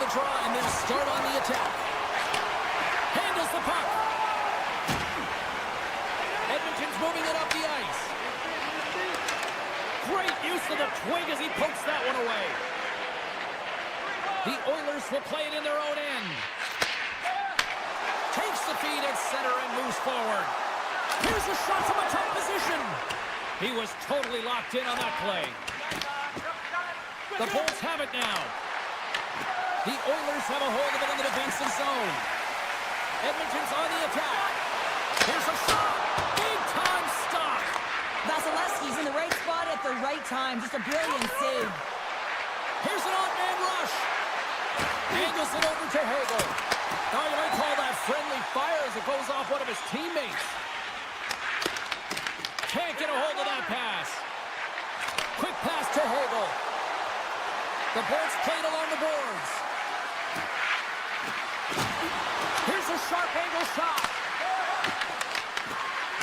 draw, and they'll start on the attack. Handles the puck. Edmonton's moving it up the ice. Great use of the twig as he pokes that one away. The Oilers will play it in their own end. Takes the feed at center and moves forward. Here's a shot from a tough position. He was totally locked in on that play. The Bolts have it now. The Oilers have a hold of it in the defensive zone. Edmonton's on the attack. Here's a shot. Big time stop. Vasilevsky's in the right spot at the right time. Just a brilliant save. Here's an on-man rush. Angles it over to Hagel. Now you might call that friendly fire as it goes off one of his teammates. Can't get a hold of that pass. Quick pass to Hagel. The Bolts played along the boards. Here's a sharp angle shot.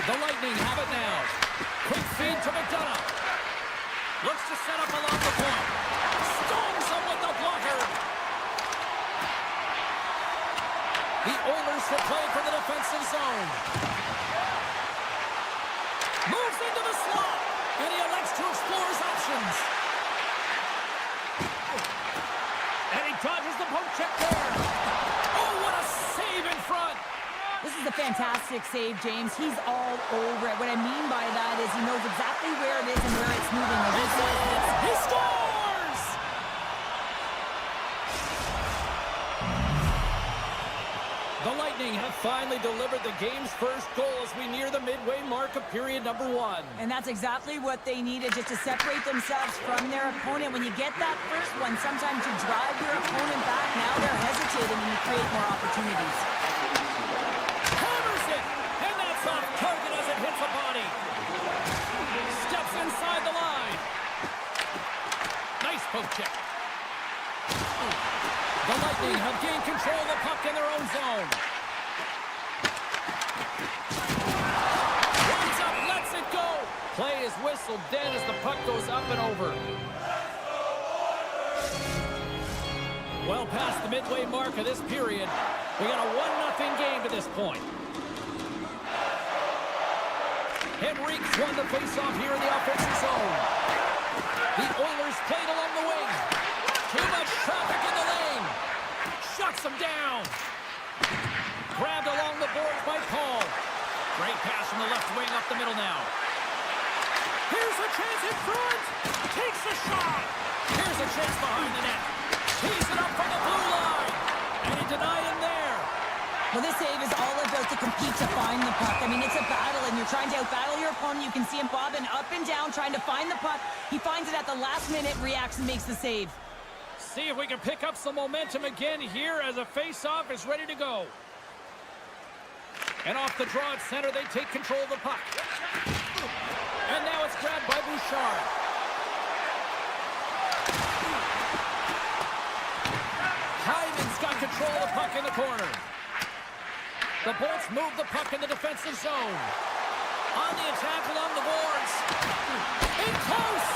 The Lightning have it now. Quick feed to McDonough. Looks to set up along the point. Storms him with the blocker. The Oilers will play from the defensive zone. Moves into the slot. And he elects to explore his options. And he dodges the poke check there. Oh, what a save in front. This is a fantastic save, James. He's all over it. What I mean by that is he knows exactly where it is and where it's moving. He scores! The Lightning have finally delivered the game's first goal as we near the midway mark of period number 1. And that's exactly what they needed, just to separate themselves from their opponent. When you get that first one, sometimes you drive your opponent back. Now they're hesitating and you create more opportunities. Hammers it! And that's off target as it hits a body. Steps inside the line. Nice poke check. The Lightning have gained control of the puck in their own zone. Runs up, lets it go. Play is whistled dead as the puck goes up and over. Well past the midway mark of this period. We got a 1-0 game to this point. Henrique's won the faceoff here in the offensive zone. The Oilers played along the wing. Too much traffic in the lane. Shuts him down. Grabbed along the boards by Paul. Great pass from the left wing up the middle now. Here's a chance in front. Takes a shot. Here's a chance behind the net. Tees it up from the blue line. And he denied him there. Well, this save is all about to compete to find the puck. I mean, it's a battle, and you're trying to out-battle your opponent. You can see him bobbing up and down, trying to find the puck. He finds it at the last minute, reacts and makes the save. See if we can pick up some momentum again here as a face-off is ready to go. And off the draw at center, they take control of the puck. And now it's grabbed by Bouchard. Hyman's got control of the puck in the corner. The Bolts move the puck in the defensive zone. On the attack along the boards. In close!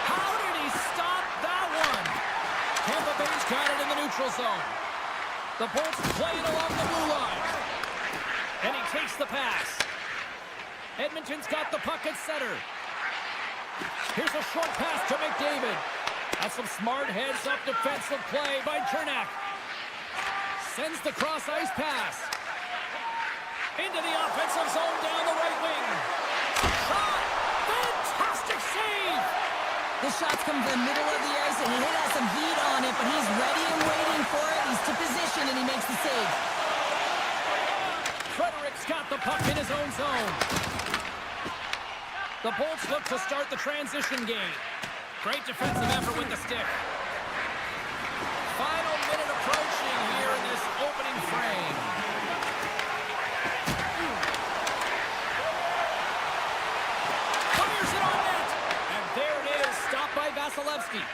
How did he stop that one? Tampa Bay's got it in the neutral zone. The Bolts play it along the blue line. And he takes the pass. Edmonton's got the puck at center. Here's a short pass to McDavid. That's some smart heads-up defensive play by Chernak. Sends the cross-ice pass. Into the offensive zone down the right wing. Shot! Fantastic save! The shots come to the middle of the ice, and he has some heat on it, but he's ready and waiting for it. He's to position, and he makes the save. Frederick's got the puck in his own zone. The Bolts look to start the transition game. Great defensive effort with the stick. Final minute approaching here in this opening frame. Fires it on net. And there it is, stopped by Vasilevsky.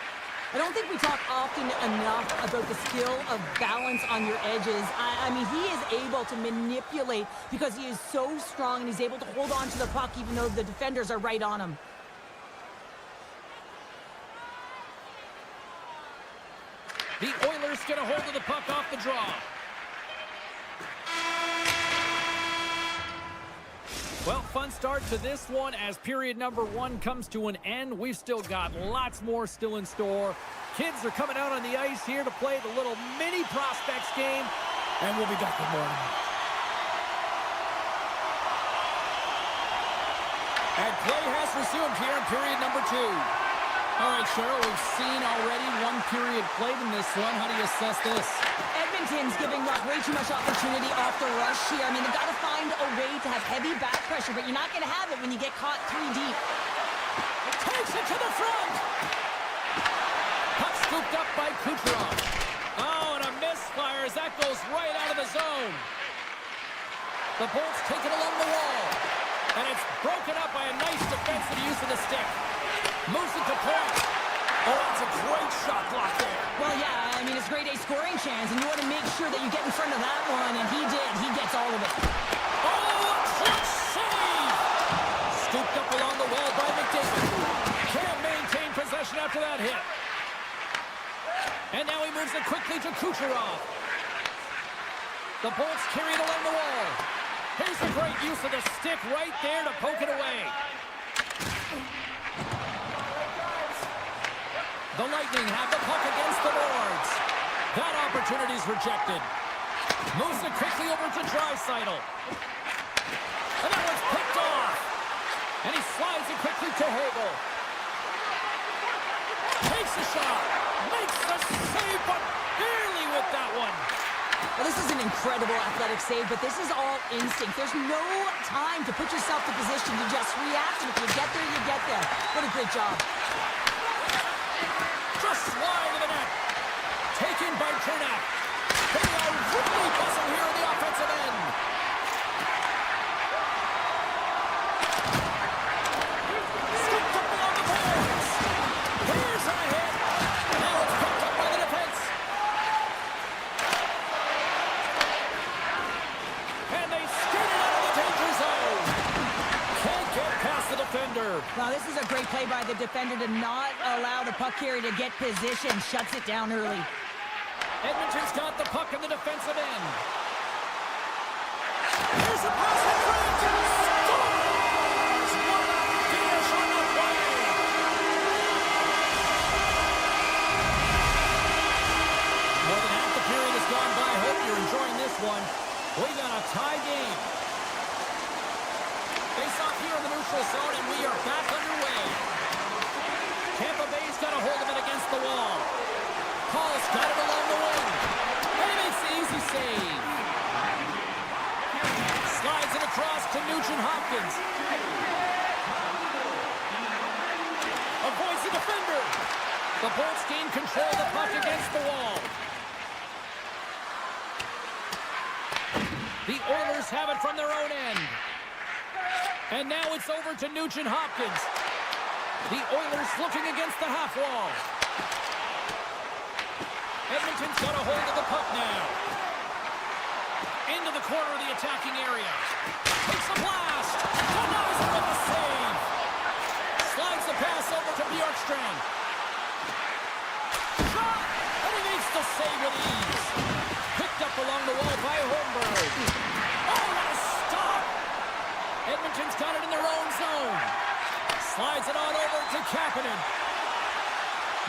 I don't think we talk often enough about the skill of balance on your edges. I mean, he is able to manipulate because he is so strong and he's able to hold on to the puck even though the defenders are right on him. The Oilers Oilers get a hold of the puck off the draw. Well, fun start to this one as period number 1 comes to an end. We've still got lots more still in store. Kids are coming out on the ice here to play the little mini prospects game, and we'll be back with more. And play has resumed here in period number 2. All right, Cheryl, we've seen already one period played in this one. How do you assess this? Edmonton's giving up way too much opportunity off the rush here. I mean, they've got to find a way to have heavy back pressure, but you're not going to have it when you get caught 3 deep. Takes it to the front. Puck scooped up by Kucherov. Oh, and a misfire as that goes right out of the zone. The Bolts take it along the wall. And it's broken up by a nice defensive use of the stick. Moves it to point. Oh, that's a great shot block there. Well, yeah, I mean, it's grade A scoring chance, and you want to make sure that you get in front of that one, and he did. He gets all of it. Oh, a clutch save! Scooped up along the wall by McDavid. Can't maintain possession after that hit. And now he moves it quickly to Kucherov. The Bolts carry it along the wall. Here's a great use of the stick right there to poke it away. The Lightning have the puck against the boards. That opportunity's rejected. Moves it quickly over to Draisaitl. And that one's picked off. And he slides it quickly to Hagel. Takes a shot. Makes the save, but barely with that one. Well, this is an incredible athletic save, but this is all instinct. There's no time to put yourself in position to just react. And if you get there, you get there. What a great job. Just wide of the net. Taken by Cernak. They are really buzzing here on the offensive end. Scooped up along the boards. Here's a hit. Now it's picked up by the defense. And they skate it out of the danger zone. Can't get past the defender. Well, this is a great play by the defender to not allow the puck carrier to get position. Shuts it down early. Edmonton's got the puck in the defensive end. Here's a pass to Freku. Scores! What a finish on the play! More than half the period has gone by. Hope you're enjoying this one. We got a tie game. Face off here in the neutral zone, and we are back underway. Tampa Bay's got a hold of it against the wall. Paul's got it along the wing. And he makes the easy save. Slides it across to Nugent Hopkins. Avoids the defender. The Bolts gain control of the puck against the wall. The Oilers have it from their own end. And now it's over to Nugent Hopkins. The Oilers looking against the half wall. Edmonton's got a hold of the puck now. Into the corner of the attacking area. Takes a blast. Denies it with the save. Slides the pass over to Bjorkstrand. Shot! And he makes the save with ease. Picked up along the wall by Holmberg. Oh, what a stop! Edmonton's got it in their own zone. Slides it on over to Kapanen.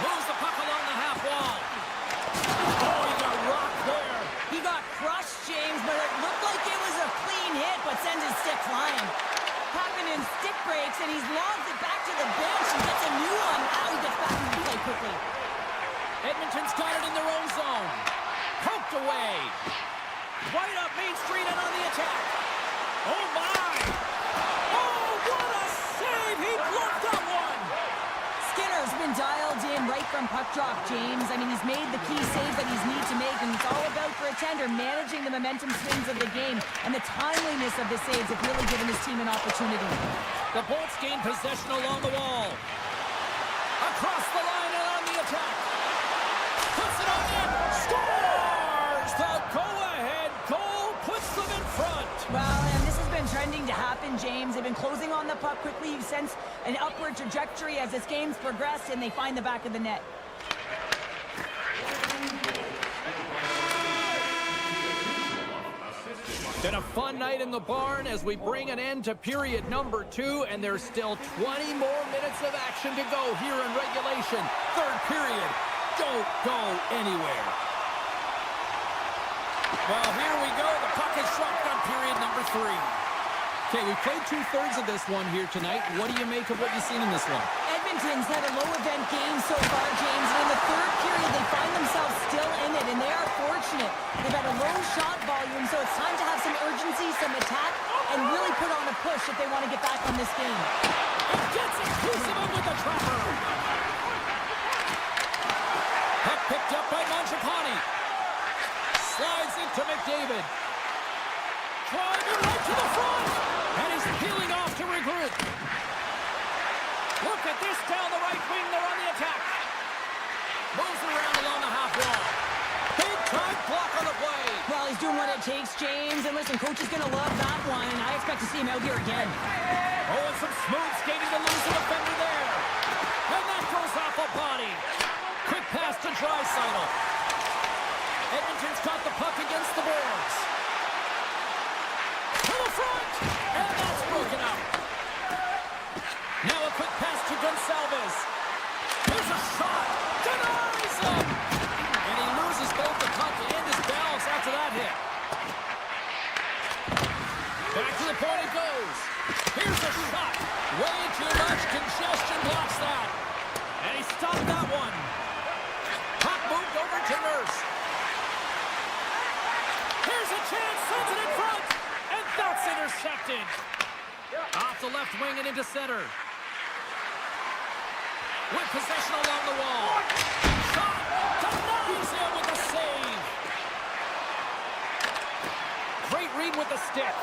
Moves the puck along the half wall. Oh, he got rocked there. He got crushed, James, but it looked like it was a clean hit, but sends his stick flying. Kapanen stick breaks, and he's lobbed it back to the bench and gets a new one. Now he gets back into play quickly. Edmonton's got it in their own zone. Poked away. Right up Main Street and on the attack. Oh, my. Oh, what a save. He bluffed that one. Skinner's been dialed in right from puck drop, James. I mean, he's made the key save that he's need to make, and it's all about for a tender managing the momentum swings of the game, and the timeliness of the saves have really given his team an opportunity. The Bolts gain possession along the wall. Across the line and on the attack. Puts it on in. Scores! The go-ahead goal puts them in front. Well, and this has been trending to happen, James. They've been closing on the puck quickly. You sense an upward trajectory as this game's progressed, and they find the back of the net. Been a fun night in the barn as we bring an end to period number 2, and there's still 20 more minutes of action to go here in regulation. Third period. Don't go anywhere. Well, here we go. The puck is shotgun period number 3. Okay, we played 2/3 of this one here tonight. What do you make of what you've seen in this one? Edmonton's had a low-event game so far, James. And in the third period, they find themselves still in it, and they are fortunate. They've had a low shot volume, so it's time to have some urgency, some attack, and really put on a push if they want to get back on this game. And gets it. Kusimov with the trapper. Puck picked up by Mangiapane. Slides into McDavid. Driving right to the front. And he's peeling off to regroup. Look at this down the right wing. They're on the attack. Moves around along the half wall. Big time block on the play. Well, he's doing what it takes, James. And listen, coach is going to love that one. And I expect to see him out here again. Oh, and some smooth skating to lose the defender there. And that goes off a body. Quick pass to Draisaitl. Edmonton's got the puck against the boards. To the front. And that's broken up. Now a quick pass to Gonçalves. Here's a shot. Denies him. And he loses both the puck and his balance after that hit. Back to the point it goes. Here's a shot. Way too much congestion blocks that. And he stopped that one. Puck moved over to Nurse. Here's a chance. Sends it in front. And that's intercepted. Off the left wing and into center. With possession along the wall. Shot. Denies him with a save. Great read with the stick.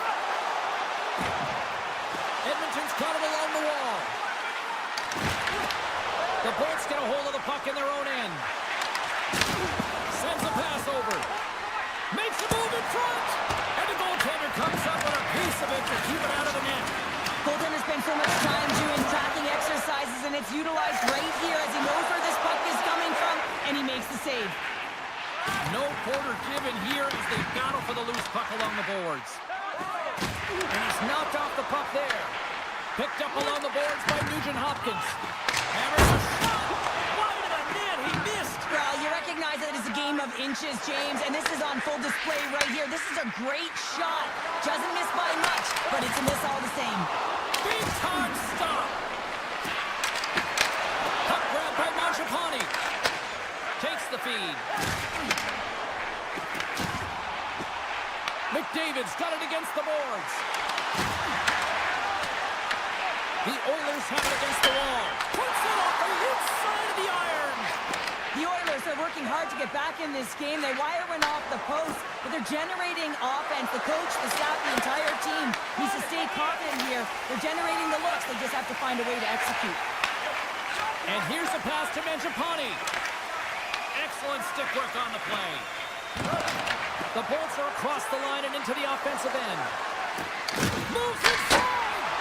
Edmonton's got it along the wall. The Bolts get a hold of the puck in their own end. Sends a pass over. Makes a move in front. And the goaltender comes up with a piece of it to keep it out of the net. Goaltender spends so much time doing tracking exercises, and it's utilized right here as he knows where this puck is coming from, and he makes the save. No quarter given here as they battle for the loose puck along the boards. And he's knocked off the puck there. Picked up along the boards by Nugent Hopkins. Hammers a shot. Wide of the net. He missed. Well, you recognize that it's a game of inches, James, and this is on full display right here. This is a great shot. Doesn't miss by much, but it's a miss all the same. Big time stop. Puck grab by Mangiapane. Takes the feed. McDavid's got it against the boards. The Oilers have it against the wall. Puts it off the inside of the iron. The Oilers are working hard to get back in this game. They wire one off the post, but they're generating offense. The coach, the staff, the entire team needs to stay confident here. They're generating the looks. They just have to find a way to execute. And here's a pass to Mangiapane. Excellent stick work on the play. The Bolts are across the line and into the offensive end. Moves inside.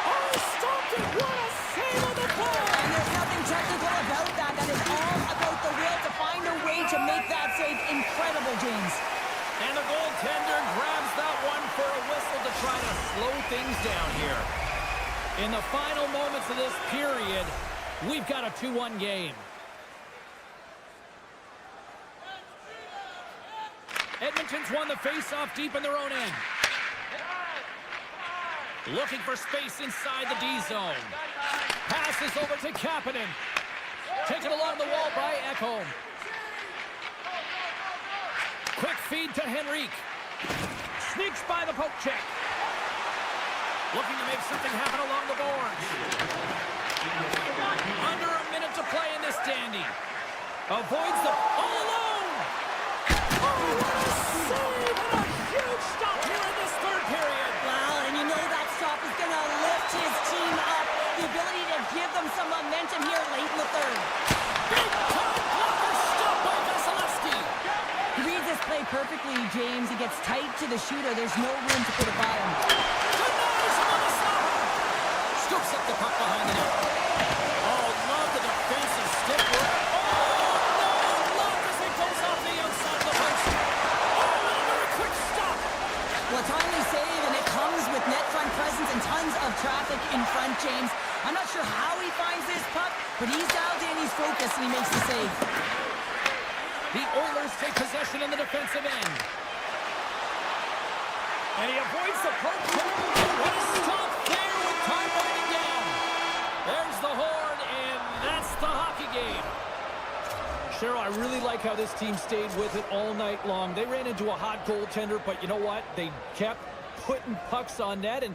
Oh, he stopped it. What a save on the play. And there's nothing technical about that. That is all about the will to find a way to make that save. Incredible, James. And the goaltender grabs that one for a whistle to try to slow things down here. In the final moments of this period, we've got a 2-1 game. Edmonton's won the face-off deep in their own end. Looking for space inside the D zone. Passes over to Kapanen. Taken along the wall by Ekholm. Quick feed to Henrique. Sneaks by the poke check. Looking to make something happen along the boards. Under a minute to play in this dandy. Avoids the... all alone! Oh, what a save and a huge stop here in this third period. Well, and you know that stop is going to lift his team up. The ability to give them some momentum here late in the third. Big time blocker stop by Vasilevsky. He reads this play perfectly, James. He gets tight to the shooter. There's no room to put it by him. Denies him on the stopper. Scoops up the puck behind the net. Oh, love the defensive stick work. Well, a timely save, and it comes with net front presence and tons of traffic in front, James. I'm not sure how he finds this puck, but he's dialed in, he's focused, and he makes the save. The Oilers take possession in the defensive end. And he avoids the poke. What a stop there with time running down. There's the horn, and that's the hockey game. Cheryl, I really like how this team stayed with it all night long. They ran into a hot goaltender, but you know what? They kept putting pucks on net, and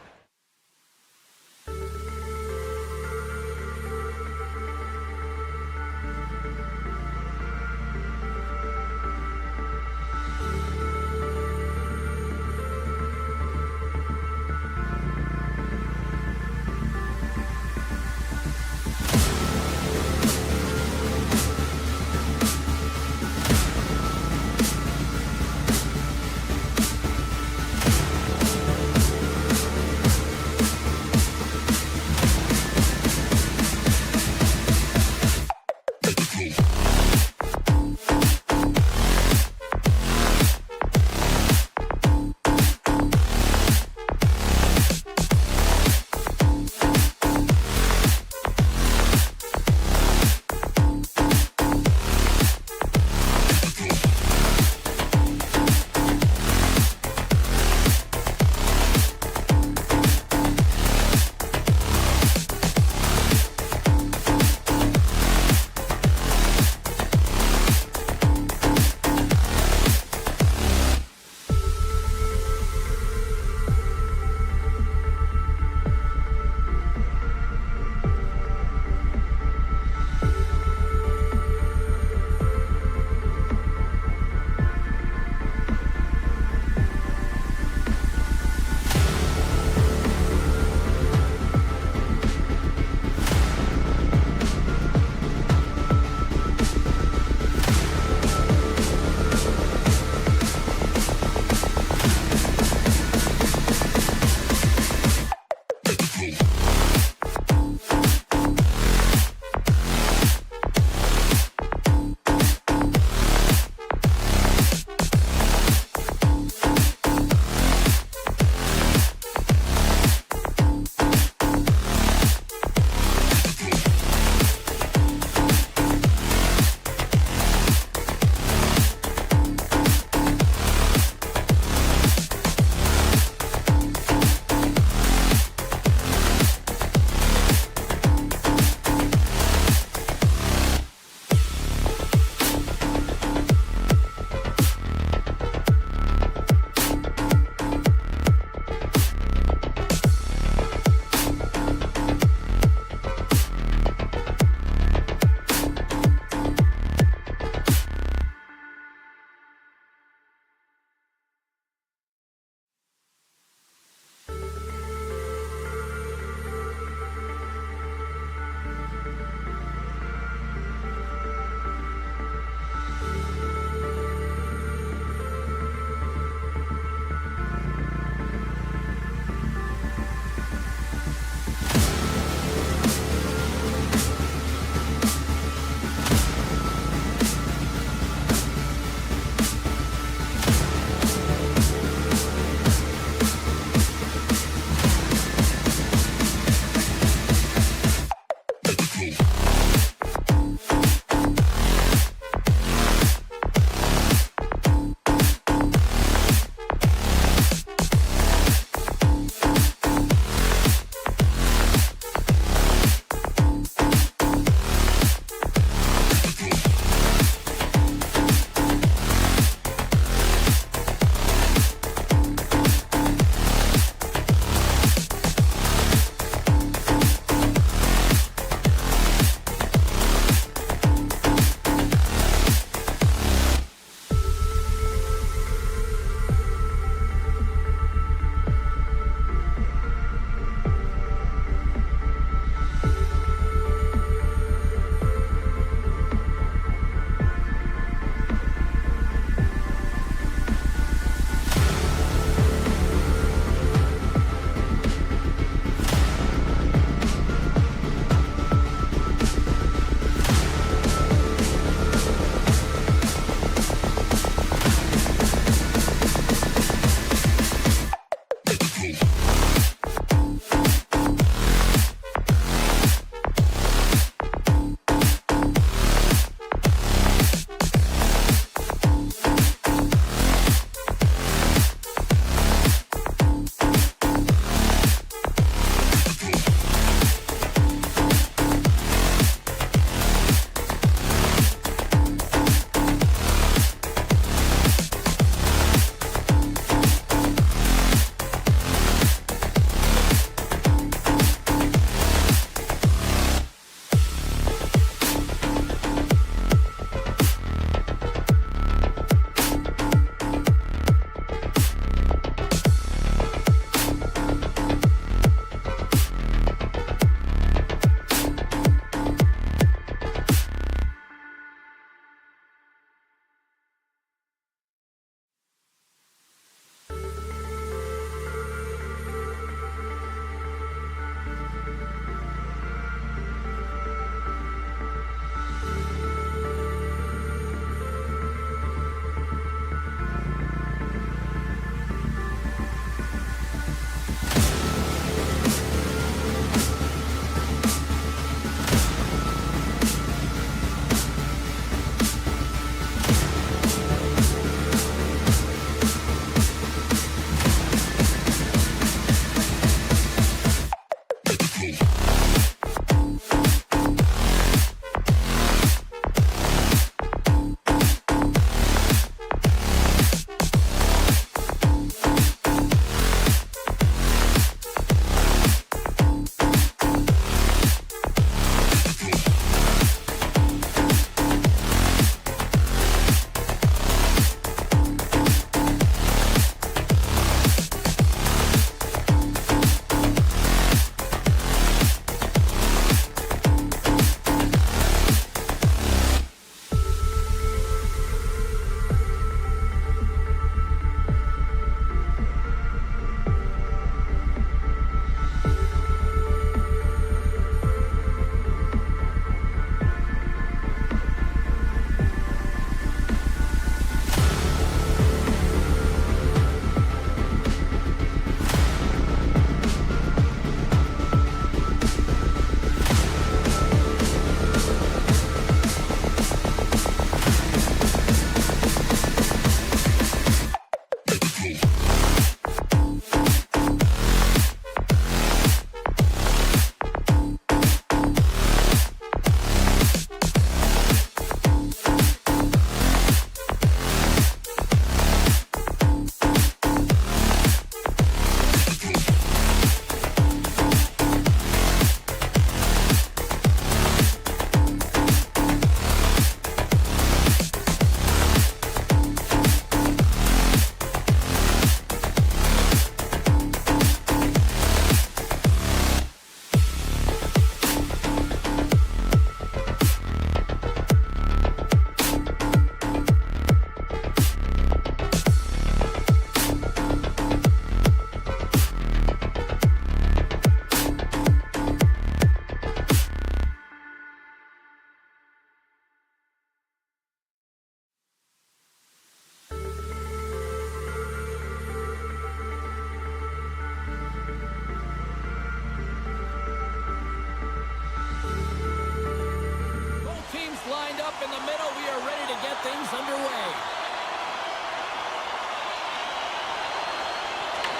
in the middle. We are ready to get things underway.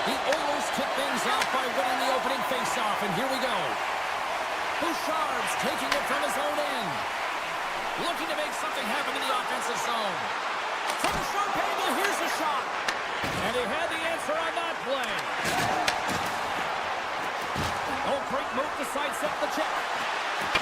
The Oilers kick things off by winning the opening faceoff, and here we go. Bouchard's taking it from his own end. Looking to make something happen in the offensive zone. From a sharp angle, here's a shot. And he had the answer on that play. Freku move to sidestep the check.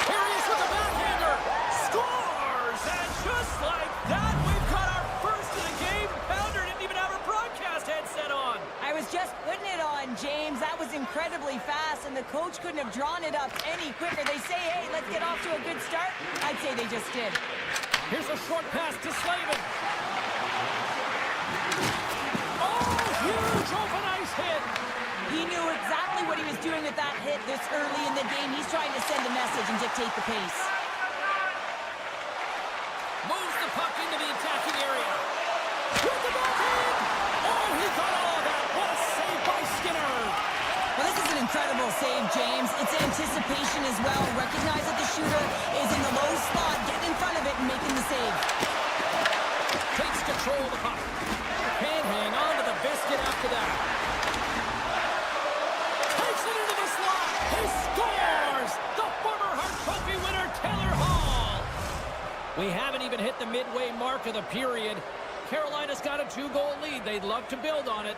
Here he is with the backhander. Scores! And just like that, we've got our first of the game. Pounder didn't even have her broadcast headset on. I was just putting it on, James. That was incredibly fast, and the coach couldn't have drawn it up any quicker. They say, hey, let's get off to a good start. I'd say they just did. Here's a short pass to Slavin. Oh, huge open ice hit. He knew exactly what he was doing with that hit this early in the game. He's trying to send a message and dictate the pace. Moves the puck into the attacking area. With the backhand! Oh, he got all of that. What a save by Skinner. Well, this is an incredible save, James. It's anticipation as well. Recognize that the shooter is in the low slot, getting in front of it and making the save. Takes control of the puck. Can't hang on to the biscuit after that. Takes it into the slot. He scores! The former Hart Trophy winner, Taylor Hall. We haven't even hit the midway mark of the period. Carolina's got a 2-goal lead. They'd love to build on it.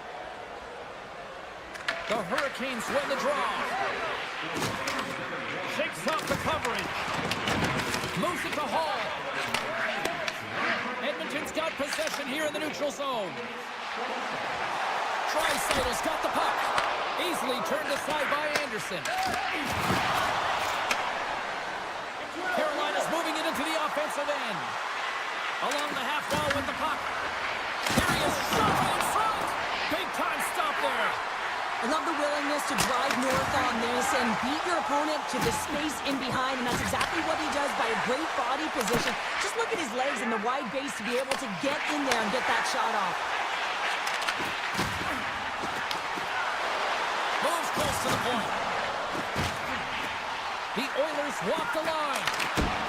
The Hurricanes win the draw. Shakes off the coverage. Moves it to Hall. Edmonton's got possession here in the neutral zone. Draisaitl got the puck. Easily turned aside by Anderson. Carolina's moving it into the offensive end. Along the half wall with the puck. Here he is, shot in front. Big time stop there. I love the willingness to drive north on this and beat your opponent to the space in behind, and that's exactly what he does by a great body position. Just look at his legs and the wide base to be able to get in there and get that shot off. Moves close to the point. The Oilers walk the line.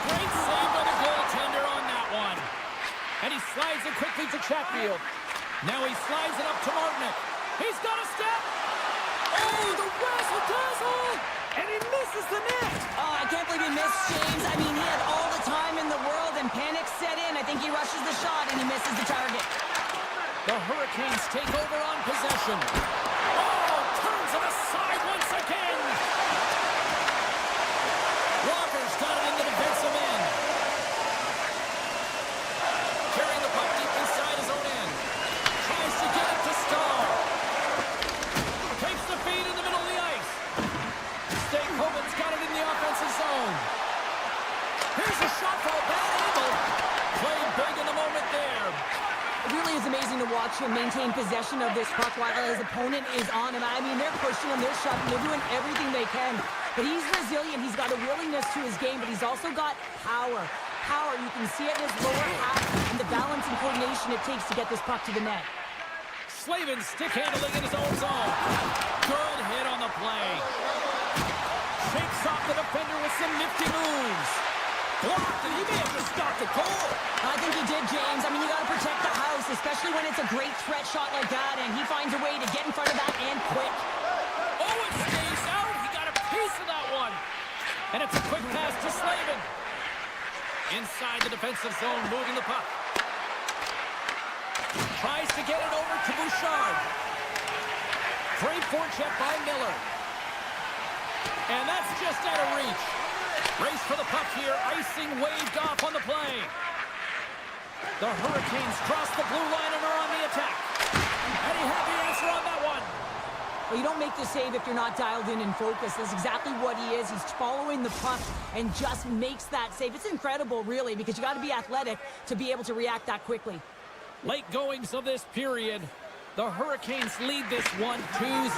Great save by the goaltender on that one. And he slides it quickly to Chatfield. Now he slides it up to Martinick. He's got a step. Oh, the razzle-dazzle! And he misses the net. Oh, I can't believe he missed, James. I mean, he had all the time in the world, and panic set in. I think he rushes the shot, and he misses the target. The Hurricanes take over on possession. Oh, turns it aside once again. Walker's got it in the defensive end. Carrying the puck deep inside his own end. Tries to get it to Stahl. Takes the feed in the middle of the ice. Stakoven's got it in the offensive zone. Here's a shot from a bad angle. Played big in the moment there. It really is amazing to watch him maintain possession of this puck while his opponent is on him. I mean, they're pushing him, they're shoving, they're doing everything they can. But he's resilient, he's got a willingness to his game, but he's also got power. Power, you can see it in his lower half and the balance and coordination it takes to get this puck to the net. Slavin stick handling in his own zone. Good hit on the play. Shakes off the defender with some nifty moves. Blocked, and he may have just stopped the goal. I think he did, James. I mean, you got to protect the house, especially when it's a great threat shot like that, and he finds a way to get in front of that and quick. Oh, it stays out. He got a piece of that one. And it's a quick pass to Slavin. Inside the defensive zone, moving the puck. Tries to get it over to Bouchard. Great forecheck by Miller. And that's just out of reach. Race for the puck here. Icing waved off on the play. The Hurricanes cross the blue line and are on the attack. And he had the answer on that one. Well, you don't make the save if you're not dialed in and focused. That's exactly what he is. He's following the puck and just makes that save. It's incredible, really, because you got to be athletic to be able to react that quickly. Late goings of this period. The Hurricanes lead this one 2-0.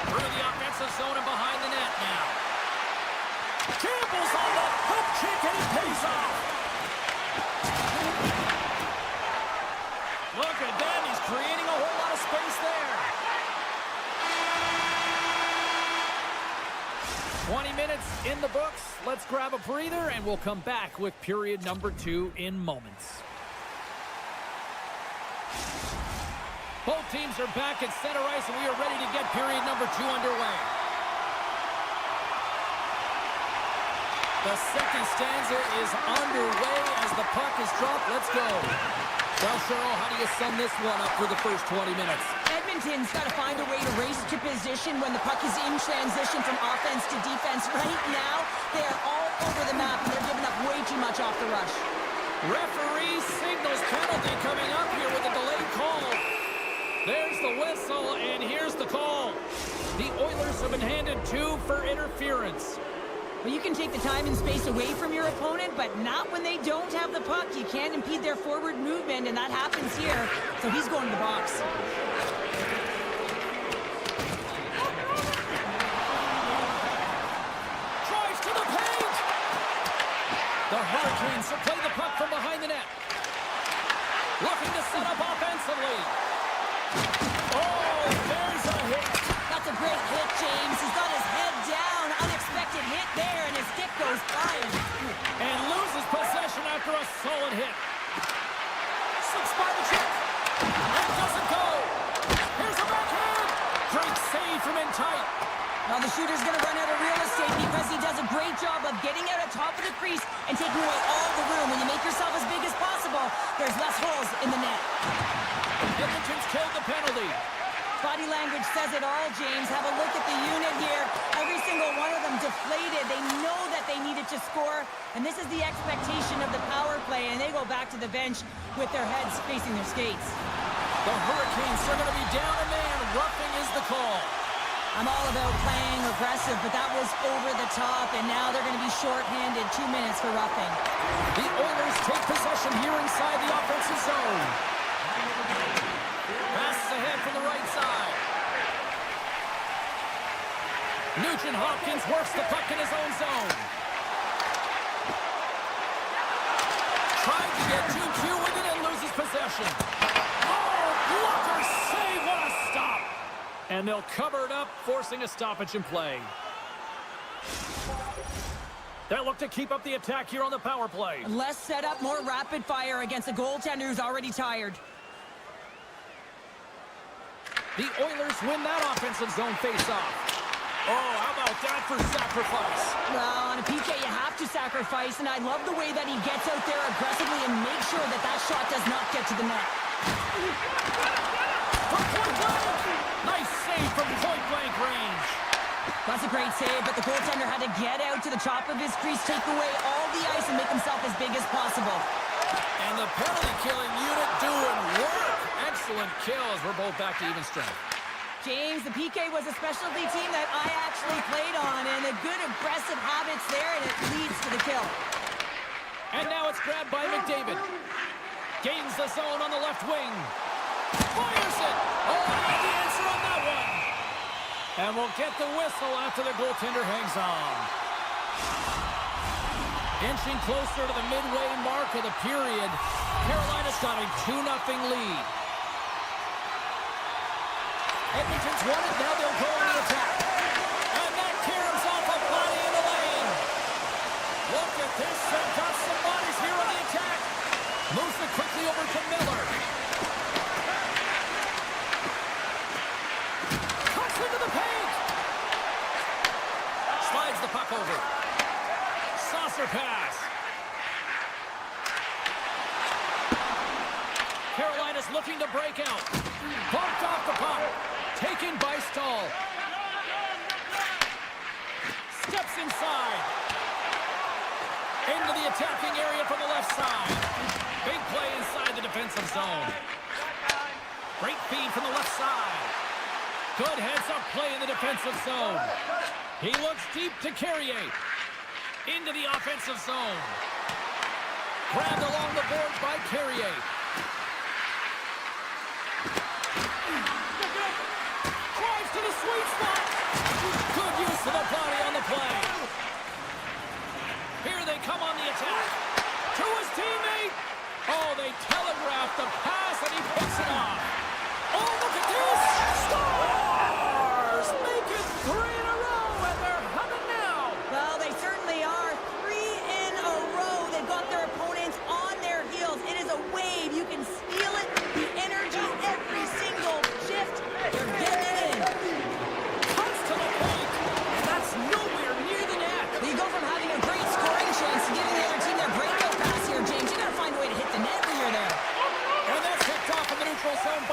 Through the offensive zone and behind the net now. Campbell's on the hook kick and it pays off. Look at that, he's creating a whole lot of space there. 20 minutes in the books. Let's grab a breather, and we'll come back with period number 2 in moments. Both teams are back at center ice, and we are ready to get period number 2 underway. The second stanza is underway as the puck is dropped. Let's go. Well, Cheryl, how do you sum this one up for the first 20 minutes? Edmonton's got to find a way to race to position when the puck is in transition from offense to defense. Right now, they are all over the map, and they're giving up way too much off the rush. Referee signals penalty coming up here with a delayed call. There's the whistle, and here's the call. The Oilers have been handed 2 for interference. Well, you can take the time and space away from your opponent, but not when they don't have the puck. You can't impede their forward movement, and that happens here. So he's going to the box. Drives to the paint! The Hurricanes will play the puck from behind the net. Looking to set up offensively. Oh, there's a hit. That's a great hit, James. He's got his head down. Unexpected hit there, and his stick goes flying. And loses possession after a solid hit. Slips by the check. And doesn't go. Here's a backhand. Great save from in tight. Now the shooter's going to run out of real estate because he does a great job of getting out on top of the crease and taking away all the room. When you make yourself as big as possible, there's less holes in the net. Edmonton's killed the penalty. Body language says it all, James. Have a look at the unit here. Every single one of them deflated. They know that they needed to score, and this is the expectation of the power play, and they go back to the bench with their heads facing their skates. The Hurricanes are going to be down a man. Roughing is the call. I'm all about playing aggressive, but that was over the top, and now they're going to be shorthanded. 2 minutes for roughing. The Oilers take possession here inside the offensive zone. Passes ahead from the right side. Nugent Hopkins works the puck in his own zone. Trying to get 2Q with it and loses possession. Oh, blocker save, what a stop. And they'll cover it up, forcing a stoppage in play. They'll look to keep up the attack here on the power play. Less setup, more rapid fire against a goaltender who's already tired. The Oilers win that offensive zone face-off. Oh, how about that for sacrifice? Well, on a PK, you have to sacrifice, and I love the way that he gets out there aggressively and makes sure that that shot does not get to the net. From point blank! Nice save from point-blank range. That's a great save, but the goaltender had to get out to the top of his crease, take away all the ice, and make himself as big as possible. And the penalty-killing unit doing work. Excellent kills. We're both back to even strength. James, the PK was a specialty team that I actually played on, and the good aggressive habits there, and it leads to the kill. And now it's grabbed by McDavid. Gains the zone on the left wing. Fires it! Oh, the answer on that one! And we'll get the whistle after the goaltender hangs on. Inching closer to the midway mark of the period, Carolina's got a 2-0 lead. Edmonton's won it, now they'll go on the attack. And that caroms off a body in the lane. Look at this, they've got some bodies here on the attack. Moves it quickly over to Miller. Cuts into the paint. Slides the puck over. Saucer pass. Carolina's looking to break out. Bumped off the puck. Taken by Stahl. Steps inside. Into the attacking area from the left side. Big play inside the defensive zone. Great feed from the left side. Good heads-up play in the defensive zone. He looks deep to Carrier. Into the offensive zone. Grabbed along the boards by Carrier. Drives to the sweet spot. Good use of the body on the play. Here they come on the attack. To his teammate. Oh, they telegraphed the pass, and he picks it off. Oh, look at this. Stars make it 3 in a row, and they're humming now.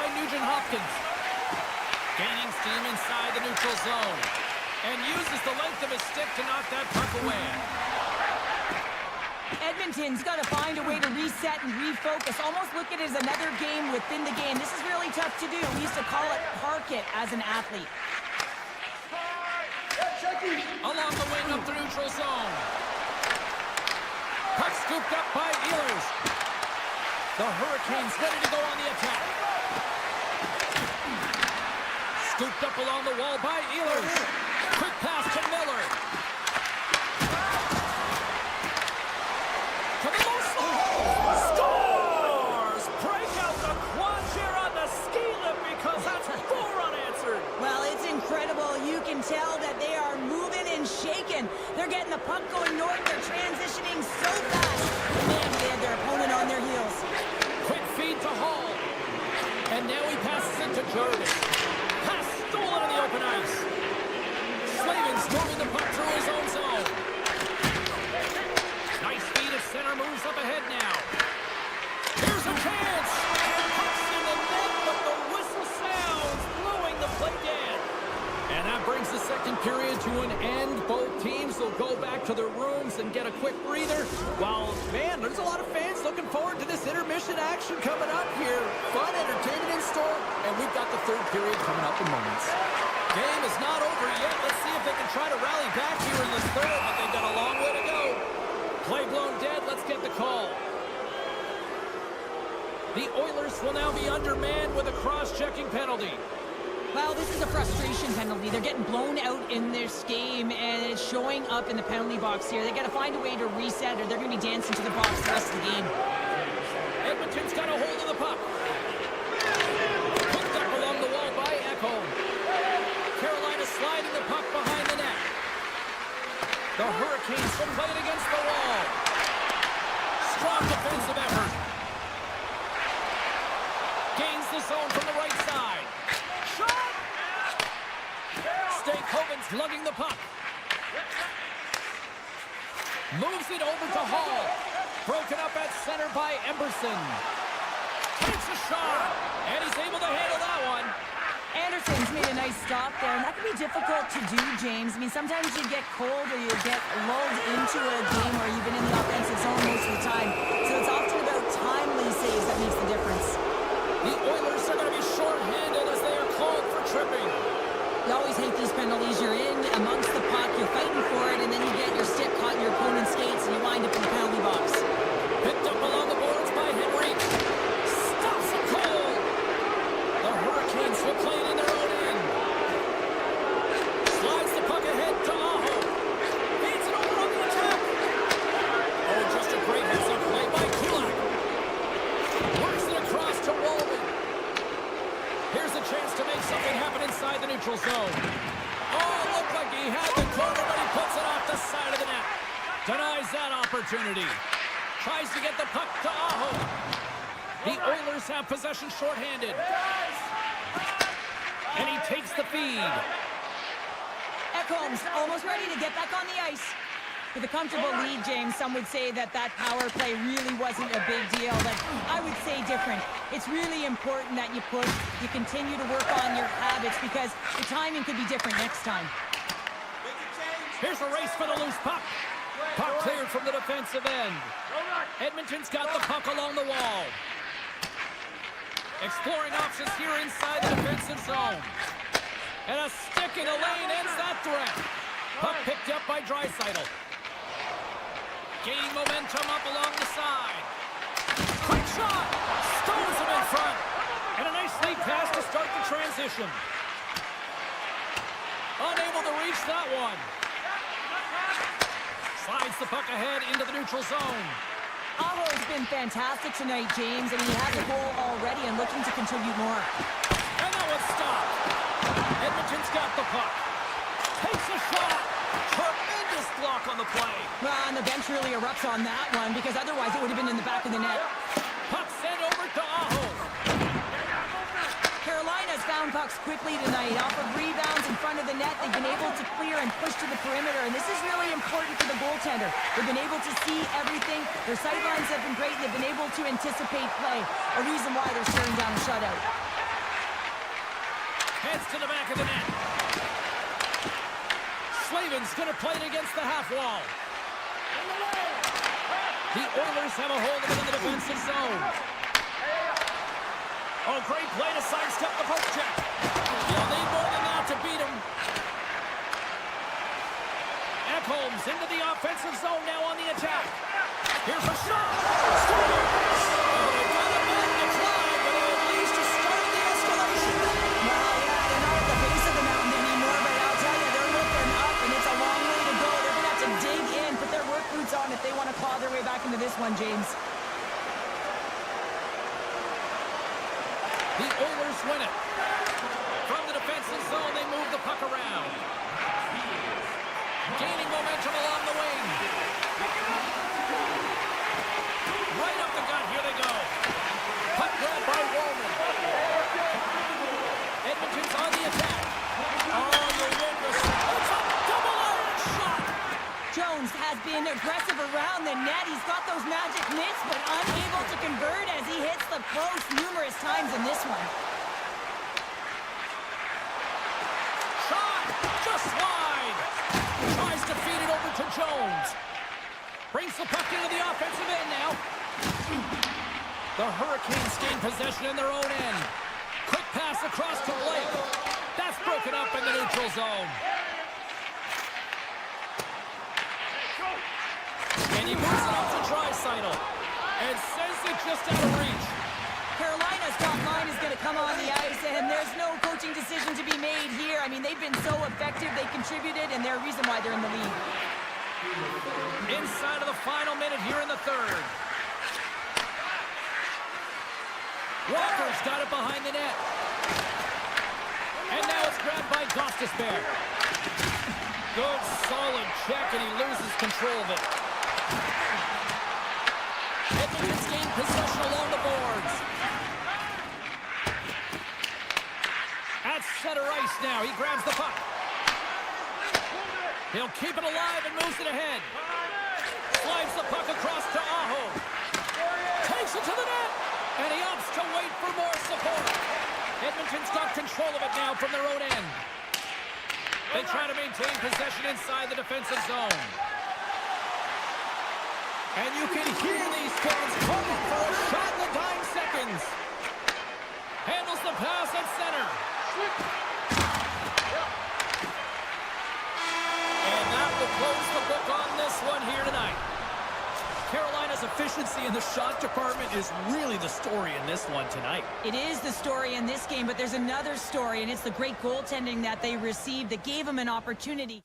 by Nugent-Hopkins. Gaining steam inside the neutral zone. And uses the length of his stick to knock that puck away. Edmonton's got to find a way to reset and refocus. Almost look at it as another game within the game. This is really tough to do. We used to call it park it as an athlete. Along the wing up the neutral zone. Puck scooped up by Ehlers. The Hurricanes ready to go on the attack. Scooped up along the wall by Ehlers. Quick pass to Miller. To the most scores! Break out the quads here on the ski lift because that's 4 unanswered. Well, it's incredible. You can tell that they are moving and shaking. They're getting the puck going north. They're transitioning so fast. Man, they had their opponent on their heels. Quick feed to Hall. And now he passes it to Jarvis. Pass stolen on the open ice. Slavin's moving the puck through his own zone. Nice feed at center, moves up ahead now. Here's a chance. Puck's in the net, but the whistle sounds, blowing the play dead. And that brings the second period to an end. Both teams will go back to their rooms and get a quick breather. While, man, there's a lot of fans looking forward to this intermission action coming up here. Fun entertainment in store, and we've got the third period coming up in moments. Game is not over yet. Let's see if they can try to rally back here in this third, but they've got a long way to go. Play blown dead. Let's get the call. The Oilers will now be undermanned with a cross-checking penalty. Well, this is a frustration penalty. They're getting blown out in this game, and it's showing up in the penalty box here. They got to find a way to reset, or they're going to be dancing to the box the rest of the game. Edmonton's got a hold of the puck. Hooked up along the wall by Ekholm. Carolina sliding the puck behind the net. The Hurricanes will play it against the wall. Strong defensive effort. Gains the zone from the right side. Shot! Stakovic's lugging the puck. Moves it over to Hall. Broken up at center by Emberson. Takes a shot, and he's able to handle that one. Anderson's made a nice stop there, and that can be difficult to do, James. I mean, sometimes you get cold or you get lulled into a game where you've been in the offensive zone most of the time. So it's often about timely saves that makes the difference. The Oilers are going to be short-handed as they are called for tripping. You always hate these penalties. You're in amongst the puck, you're fighting for it, and then you get your stick caught in your opponent's skates, and you wind up in the penalty box. Picked up along the boards by Henry. Stops it cold. The Hurricanes will play it in their own end. Slides the puck ahead to Aho. Feeds it over on the attack. Oh, just a great heads-up play by Kulak. Works it across to Walden. Here's a chance to make something happen inside the neutral zone. Oh, looked like he had the corner, but he puts it off the side of the net. Denies that opportunity. Tries to get the puck to Aho. The Oilers have possession shorthanded. And he takes the feed. Ekholm's almost ready to get back on the ice. With a comfortable lead, James, some would say that power play really wasn't a big deal, but I would say different. It's really important that you push, you continue to work on your habits, because the timing could be different next time. Here's a race for the loose puck. Puck cleared from the defensive end. Edmonton's got the puck along the wall. Exploring options here inside the defensive zone. And a stick in the lane ends that threat. Puck picked up by Draisaitl. Gaining momentum up along the side. Quick shot! Stones him in front. And a nice lead pass to start the transition. Unable to reach that one. Slides the puck ahead into the neutral zone. Aho's been fantastic tonight, James, and he has a goal already and looking to contribute more. And that one's stopped. Edmonton's got the puck. Takes a shot. Tremendous block on the play. Well, and the bench really erupts on that one, because otherwise it would have been in the back of the net. Puck sent over to Aho. Carolina's found pucks quickly tonight. Off of rebounds in front of the net, they've been able to clear and push to the perimeter, and this is really important for the goaltender. They've been able to see everything. Their sightlines have been great, and they've been able to anticipate play. A reason why they're staring down a shutout. Heads to the back of the net. Slavin's going to play it against the half wall. The Oilers have a hold of it in the defensive zone. Oh, great play to sidestep the poke check. You'll need more than that to beat him. Ekholm's into the offensive zone now on the attack. Here's a shot. Got a man to try, but at least to start the escalation. Well, yeah, they're not at the base of the mountain anymore, but I'll tell you, they're looking up, and it's a long way to go. They're going to have to dig in, put their work boots on if they want to claw their way back into this one, James. The Oilers win it. From the defensive zone, they move the puck around. Gaining momentum along the wing. Right up the gut, here they go. Puck grabbed by Wallman. Edmonton's on the attack. Oh, Lindgren. It's a double iron shot. Jones has been aggressive around the net. He's got those magic mitts, but unable to convert as he hits the post numerous times in this one. Shot! Just wide! Tries to feed it over to Jones. Brings the puck into the offensive end now. The Hurricanes gain possession in their own end. Quick pass across to Blake. That's broken up in the neutral zone. And he moves it up to Draisaitl. And sends it just out of reach. Carolina's top line is going to come on the ice, and there's no coaching decision to be made here. I mean, they've been so effective, they contributed, and they're a reason why they're in the league. Inside of the final minute here in the third. Walker's got it behind the net. And now it's grabbed by Gostisbehere. Good, solid check, and he loses control of it. Edmonton's gained possession along the boards. At center ice now, he grabs the puck. He'll keep it alive and moves it ahead. Slides the puck across to Aho. Takes it to the net, and he opts to wait for more support. Edmonton's got control of it now from their own end. They try to maintain possession inside the defensive zone. And you can hear these fans calling for a shot in the dying seconds. Handles the pass at center. And that will close the book on this one here tonight. Carolina's efficiency in the shot department is really the story in this one tonight. It is the story in this game, but there's another story, and it's the great goaltending that they received that gave them an opportunity.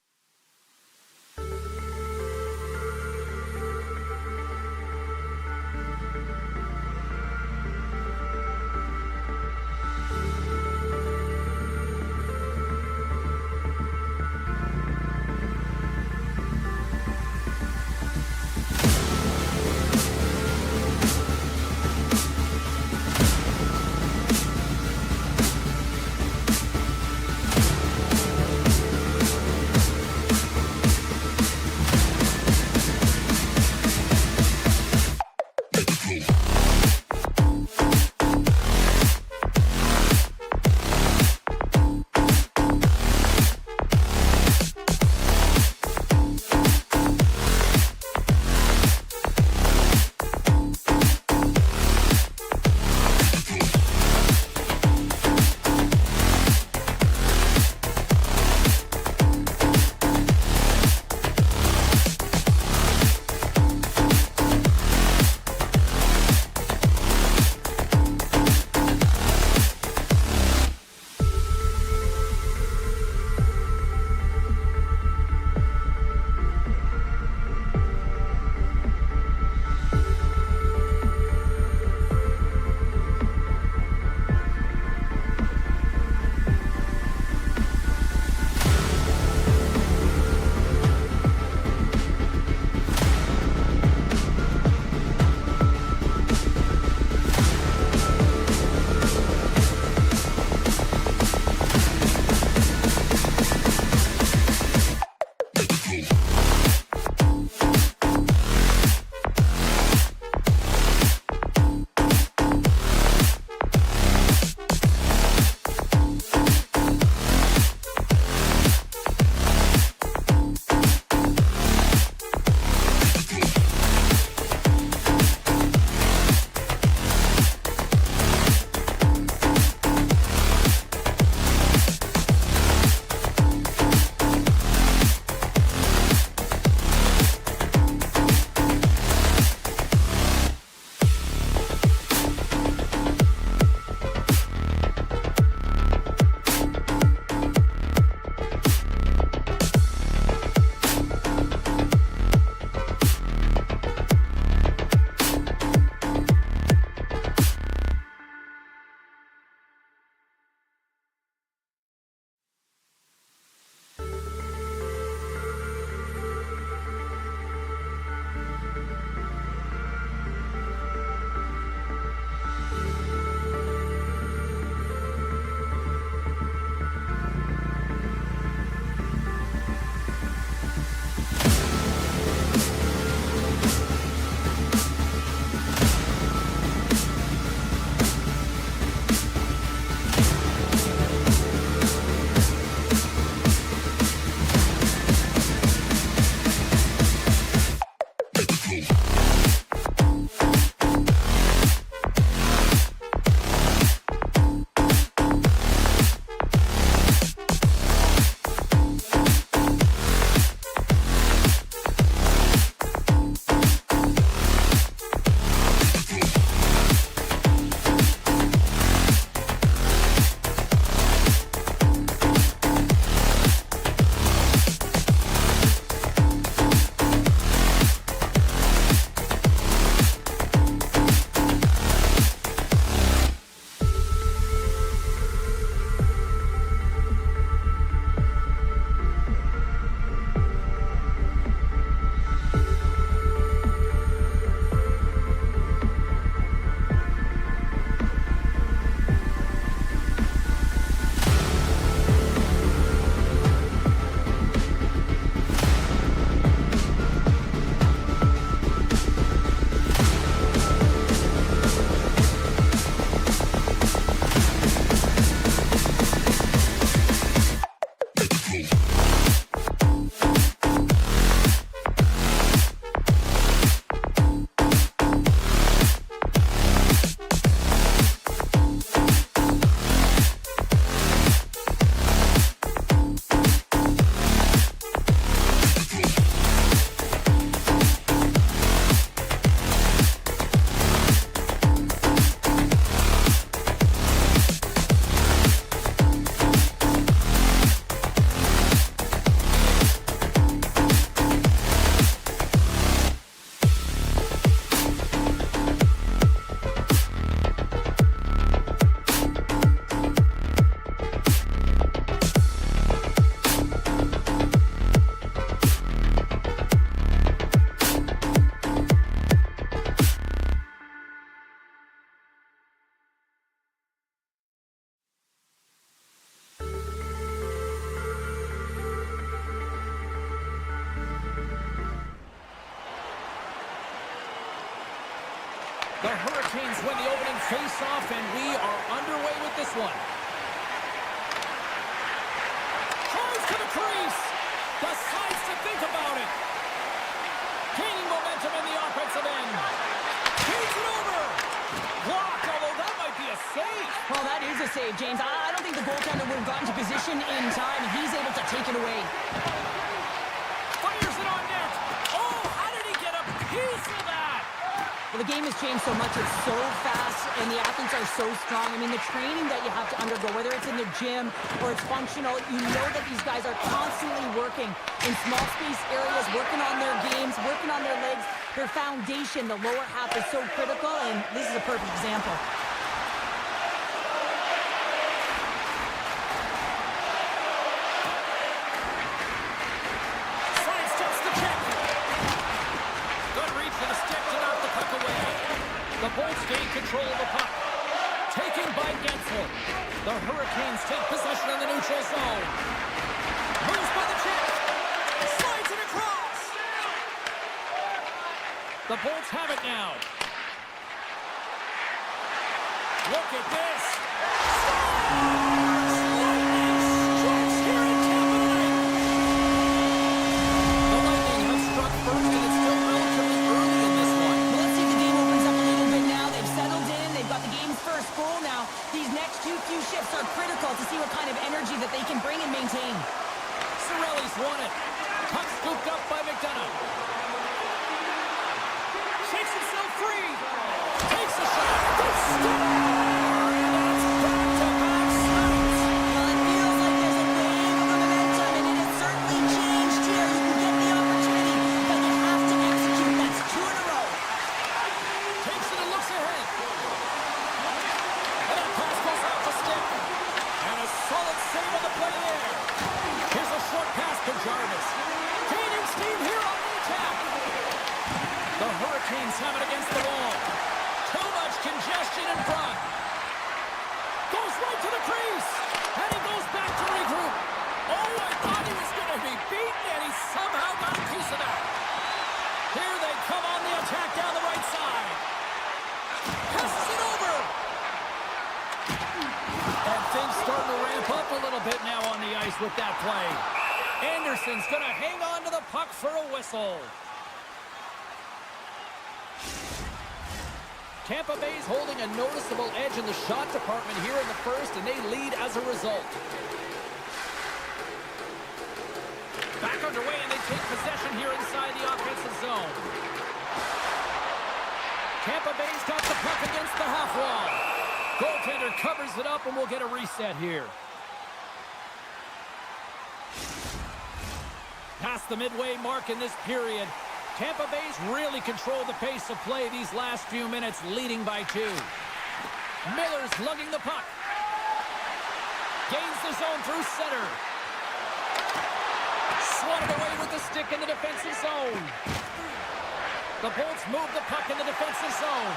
The Hurricanes win the opening face-off, and we are underway with this one. Tries to the crease. Decides to think about it. Gaining momentum in the offensive end. Takes it over. Blocked, although that might be a save. Well, that is a save, James. I don't think the goaltender would have gotten to position in time. He's able to take it away. Fires it on net. Oh, how did he get a piece of that? Well, the game has changed so much. It's so fast, and the athletes are so strong. I mean, the training that you have to undergo, whether it's in the gym or it's functional, you know that these guys are constantly working in small space areas, working on their games, working on their legs. Their foundation, the lower half, is so critical, and this is a perfect example. Sidesteps the check. Good reach for the stick to knock the puck away. The Bolts gain control of the puck. Taken by Gensel. The Hurricanes take possession in the neutral zone. Moves by the check. Slides it across. The Bolts have it now. Look at this. Lightning strikes here in Tampa tonight. The Lightning have struck first, and it's still relatively early in this one. Well, let's see if the game opens up a little bit now. They've settled in. They've got the game's first goal now. These next few shifts are critical to see what kind of energy that they can bring and maintain. Cirelli's won it. Puck scooped up by McDonough. Shakes himself free. Takes a shot. The score! And it's back-to-back sides. Well, it feels like there's a wave of momentum, and it has certainly changed here. You can get the opportunity, but you have to execute. That's 2 in a row. Takes it and looks ahead. And that pass goes off the stick. And a solid save on the play there. Here's a short pass to Jarvis. Gaining steam here on the attack. The Hurricanes have it against the wall. Too much congestion in front. Goes right to the crease. And he goes back to regroup. Oh, I thought he was going to be beaten, and he somehow got a piece of that. Here they come on the attack down the right side. Passes it over. And things starting to ramp up a little bit now on the ice with that play. Anderson's going to hang on to the puck for a whistle. Tampa Bay's holding a noticeable edge in the shot department here in the first, and they lead as a result. Back underway, and they take possession here inside the offensive zone. Tampa Bay's got the puck against the half wall. Goaltender covers it up, and we'll get a reset here. Past the midway mark in this period, Tampa Bay's really controlled the pace of play these last few minutes, leading by 2. Miller's lugging the puck. Gains the zone through center. Swatted away with the stick in the defensive zone. The Bolts move the puck in the defensive zone.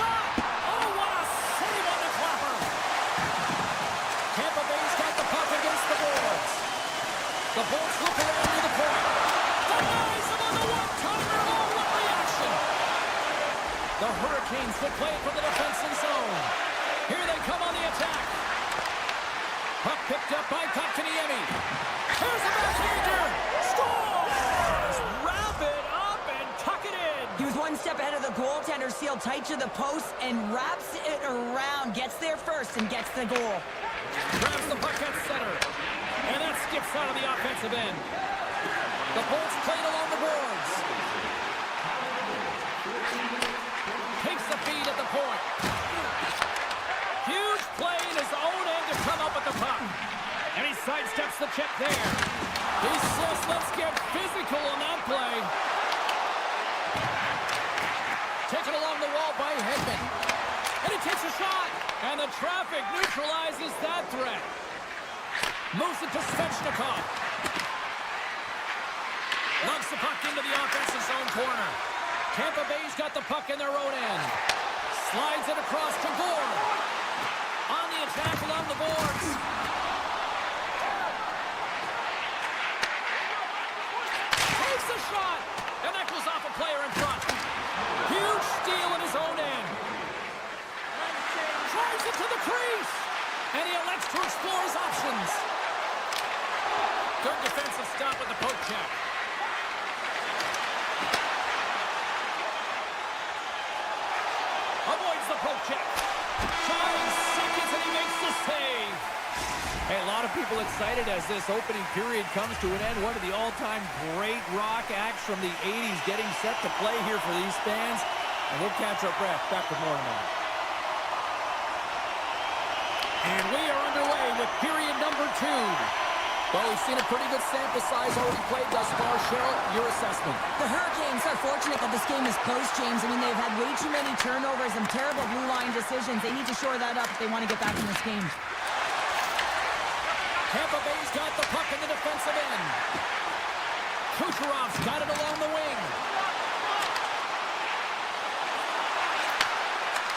Shot! Oh, what a save on the clapper! Tampa Bay's got the puck against the boards. The Bolts look around near the point. Denies him on the one-timer. Oh, what reaction! The Hurricanes will play from the defensive zone. Here they come on the attack. Puck picked up by Kotkaniemi. Here's a backhander. Scores! Wrap it up and tuck it in. He was one step ahead of the goaltender, sealed tight to the post, and wraps it around. Gets there first and gets the goal. Grabs the puck at center. And that skips out of the offensive end. The Bolts played along the boards. Takes the feed at the point. Huge play in his own end to come up with the puck. And he sidesteps the check there. He says, let's get physical on that play. Taken along the wall by Hedman. And he takes a shot. And the traffic neutralizes that threat. Moves it to Svechnikov. Lugs the puck into the offensive zone corner. Tampa Bay's got the puck in their own end. Slides it across to Gore. On the attack along the boards. Takes the shot. And that goes off a player in front. Huge to the crease. And he elects to explore his options. Good defensive stop with the poke check. Avoids the poke check. 5 seconds and he makes the save. Hey, a lot of people excited as this opening period comes to an end. One of the all-time great rock acts from the 80s getting set to play here for these fans. And we'll catch our breath. Back with more in a moment. And we are underway with period number 2. Well, we've seen a pretty good sample size already played thus far. Cheryl, your assessment. The Hurricanes are fortunate that this game is close, James. I mean, they've had way too many turnovers and terrible blue line decisions. They need to shore that up if they want to get back in this game. Tampa Bay's got the puck in the defensive end. Kucherov's got it along the wing.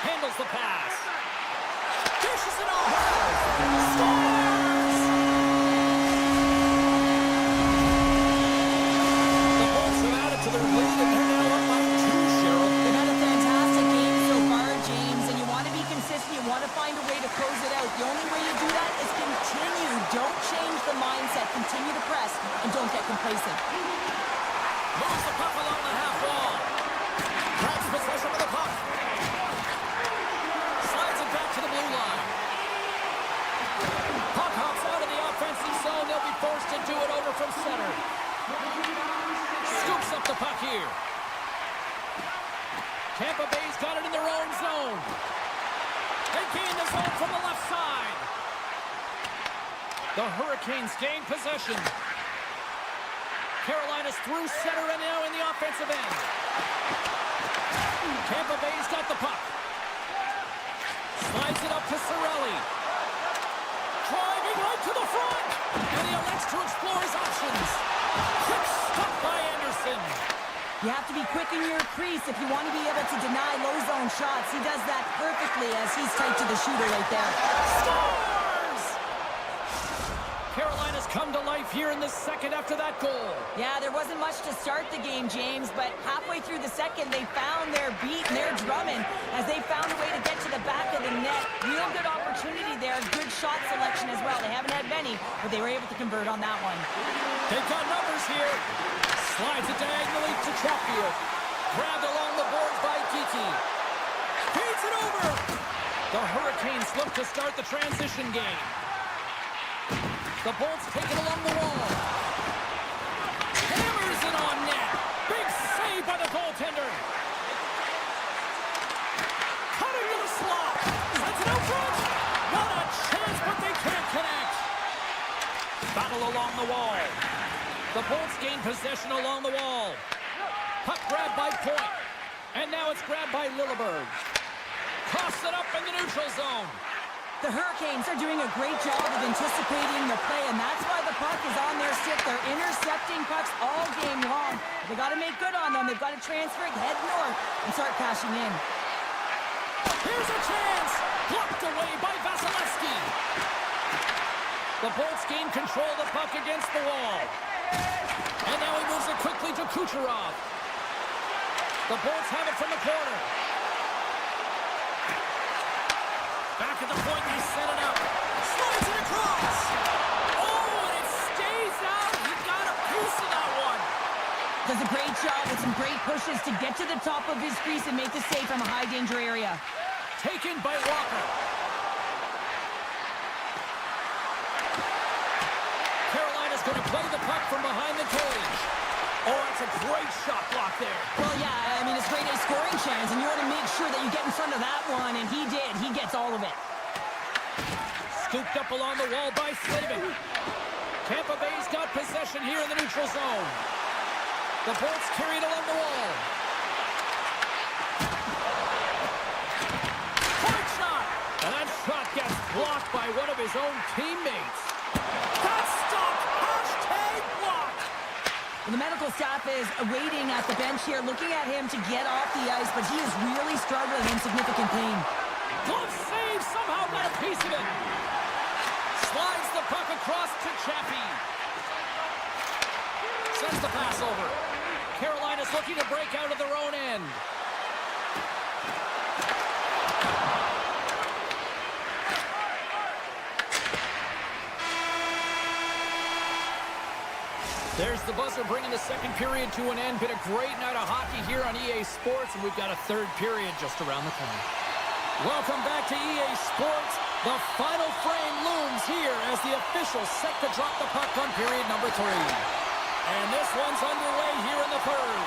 Handles the pass. Dishes it over. Scores! The Bolts have added to their lead, and they're now up by 2, Cheryl. They've had a fantastic game so far, James, and you want to be consistent. You want to find a way to close it out. The only way you do that is continue. Don't change the mindset. Continue to press, and don't get complacent. Moves the puck along the half wall. Grabs possession of the puck. Slides it back to the blue line. Puck hops out of the offensive zone. They'll be forced to do it over from center. Scoops up the puck here. Tampa Bay's got it in their own zone. They gain the zone from the left side. The Hurricanes gain possession. Carolina's through center and now in the offensive end. Tampa Bay's got the puck. Slides it up to Cirelli. Driving right to the front. And he elects to explore his options. Quick stop by Anderson. You have to be quick in your crease if you want to be able to deny low zone shots. He does that perfectly as he's tight to the shooter right there. Scores! Carolina's come to life here in the second after that goal. Yeah, there wasn't much to start the game, James, but halfway through the second, they found their beat and their drumming as they found a way to get to the back of the net. Real good opportunity there. Good shot selection as well. They haven't had many, but they were able to convert on that one. They've got numbers here. Slides it diagonally to Chatfield. Grabbed along the boards by Geeky. Feeds it over. The Hurricanes look to start the transition game. The Bolts take it along the wall. Hammers it on net. Big save by the goaltender. Cutting to the slot. Sends it out front. What a chance, but they can't connect. Battle along the wall. The Bolts gain possession along the wall. Puck grabbed by Point. And now it's grabbed by Lilleberg. Toss it up in the neutral zone. The Hurricanes are doing a great job of anticipating the play, and that's why the puck is on their stick. They're intercepting pucks all game long. They got to make good on them. They've got to transfer it, head north, and start cashing in. Here's a chance. Blocked away by Vasilevsky. The Bolts gain control of the puck against the wall. And now he moves it quickly to Kucherov. The Bolts have it from the corner. Back at the point, they set it up. Slides it across. Oh, and it stays out. He got a piece of that one. Does a great job with some great pushes to get to the top of his crease and make the save from a high-danger area. Taken by Walker. Carolina's going to play the puck from behind the cage. Oh, that's a great shot block there. Well, yeah, I mean, it's great a scoring chance, and you want to make sure that you get in front of that one, and he did. He gets all of it. Scooped up along the wall by Slavin. Tampa Bay's got possession here in the neutral zone. The Bolts carry it along the wall. Point shot! And that shot gets blocked by one of his own teammates. That's stopped! Hashtag blocked! The medical staff is waiting at the bench here, looking at him to get off the ice, but he is really struggling in significant pain. Glove save, somehow got a piece of it. Slides the puck across to Chappie. Sends the pass over. Carolina's looking to break out of their own end. There's the buzzer bringing the second period to an end. Been a great night of hockey here on EA Sports, and we've got a third period just around the corner. Welcome back to EA Sports. The final frame looms here as the officials set to drop the puck on period number 3. And this one's underway here in the third.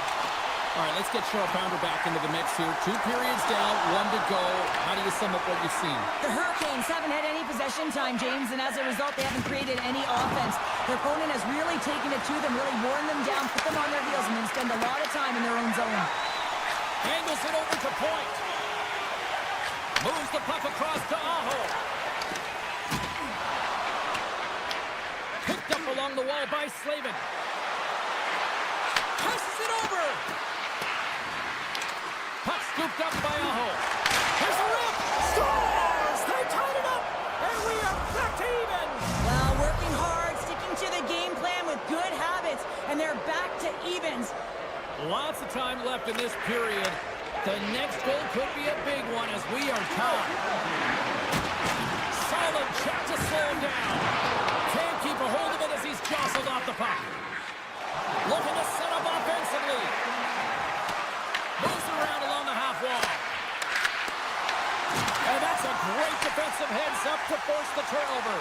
All right, let's get Cheryl Pounder back into the mix here. 2 periods down, 1 to go. How do you sum up what you've seen? The Hurricanes haven't had any possession time, James, and as a result, they haven't created any offense. Their opponent has really taken it to them, really worn them down, put them on their heels, and then spend a lot of time in their own zone. Angles it over to point. Moves the puck across to Aho. Picked up along the wall by Slavin. Passes it over. Puck scooped up by Aho. Here's the rip. Scores! They tied it up, and we are back to even. Well, working hard, sticking to the game plan with good habits, and they're back to evens. Lots of time left in this period. The next goal could be a big one as we are tied. Solid check to slow him down. Can't keep a hold of it as he's jostled off the puck. Looking to set up offensively. Moves around along the half wall. And that's a great defensive heads-up to force the turnover.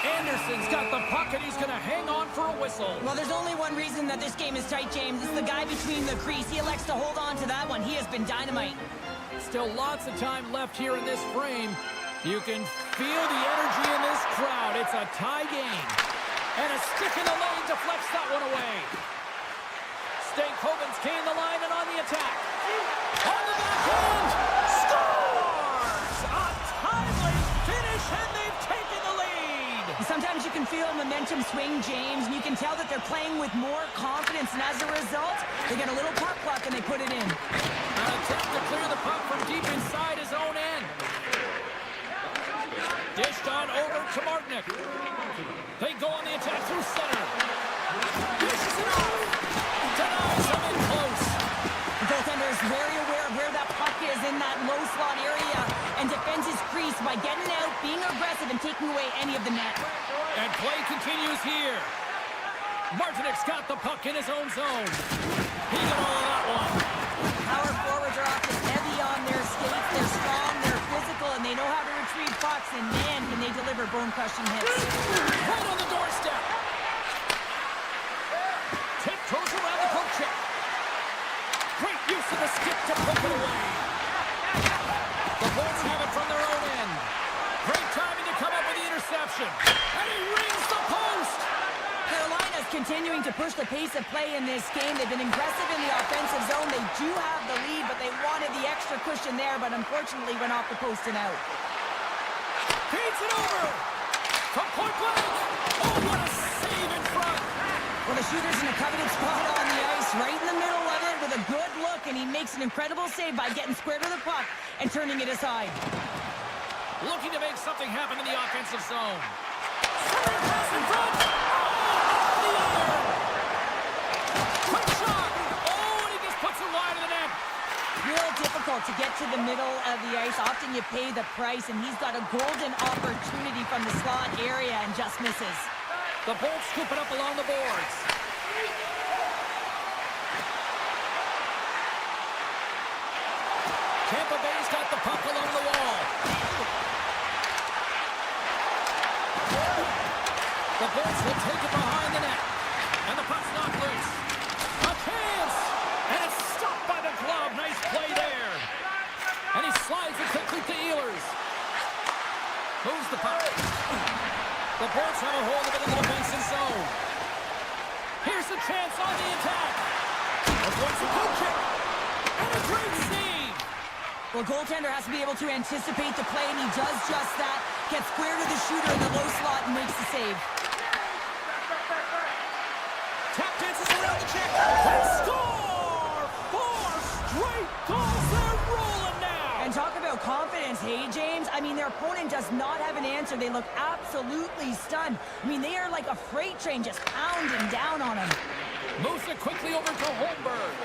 Anderson's got the puck, and he's going to hang on for a whistle. Well, there's only one reason that this game is tight, James. It's the guy between the crease. He elects to hold on to that one. He has been dynamite. Still lots of time left here in this frame. You can feel the energy in this crowd. It's a tie game. And a stick in the lane deflects that one away. Stankoven's gained the line and on the attack. On the backhand. Scores! A timely finish, and they've taken the lead. Sometimes you can feel momentum swing, James, and you can tell that they're playing with more confidence, and as a result, they get a little puck luck and they put it in. An attempt to clear the puck from deep inside his own end. Dished on over to Martinick. They go on the attack through center. Dishes it off. Denies him in close. The goaltender is very aware of where that puck is in that low slot area and defends his crease by getting out, being aggressive, and taking away any of the net. And play continues here. Martinick's got the puck in his own zone. He got all of that one. Power forwards are often heavy on their skates. They're strong, they're physical, and they know how to retrieve pucks, and man, can they deliver bone-crushing hits. Right on the doorstep. Tiptoes around the poke check. Great use of the stick to poke it away. The Bolts have it from their own end. Great timing to come up with the interception. And he rings the post. Carolina's continuing to push the pace of play in this game. They've been aggressive in the offensive zone. They do have the lead, but they wanted the extra cushion there, but unfortunately went off the post and out. Feeds it over. From point blank. Oh, what a save in front. Well, the shooter's in a coveted spot on the ice, right in the middle of it with a good look, and he makes an incredible save by getting square to the puck and turning it aside. Looking to make something happen in the offensive zone. Pass in front. Oh, the iron. Quick shot. Oh, and he just puts it wide of the net. Real difficult to get to the middle of the ice. Often you pay the price, and he's got a golden opportunity from the slot area and just misses. The Bolts scoop it up along the boards. Tampa Bay's got the puck along the wall. The Bolts will take it behind the net. And the puck's knocked loose. A chance! And it's stopped by the glove. Nice play there. And he slides it quickly to Ehlers. Moves the puck. The Bolts have a hold of it in the defensive zone. Here's a chance on the attack. There's one for Kuchik. And a great save. Well, goaltender has to be able to anticipate the play, and he does just that. Gets square to the shooter in the low slot and makes the save. Tap dances around the check. They score! 4 straight goals. They're rolling now. And talk about confidence, hey, James? I mean, their opponent does not have an answer. They look absolutely stunned. I mean, they are like a freight train just pounding down on them. Moves it quickly over to Holmberg.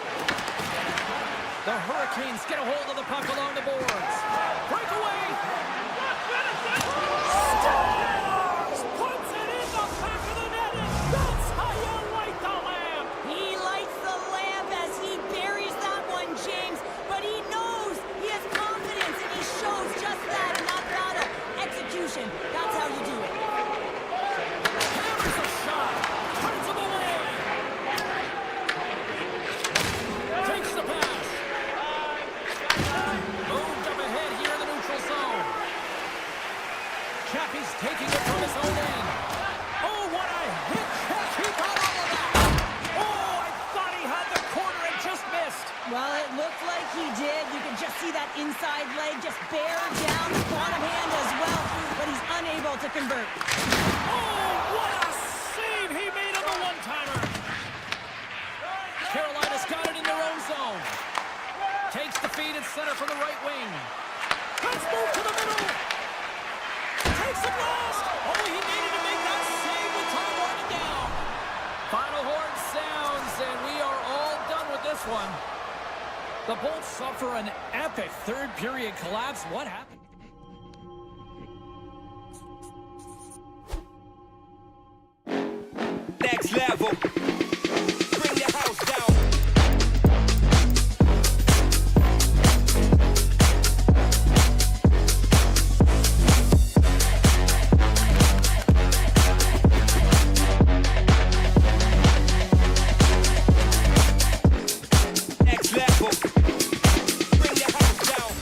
The Hurricanes get a hold of the puck along the boards. Breakaway. Stop! Chappie's taking it from his own end. Oh, what a hit check. He got all of that. Oh, I thought he had the corner and just missed. Well, it looked like he did. You can just see that inside leg just bear down the bottom hand as well, but he's unable to convert. Oh, what a save he made on the one-timer. Carolina's got it in their own zone. Takes the feed and center from the right wing. Let's move to the middle. Takes it last. Oh, he needed to make that save with time running down. Final horn sounds, and we are all done with this one. The Bolts suffer an epic third-period collapse. What happened? Next level. Bring the house down. Next level. Bring the house down.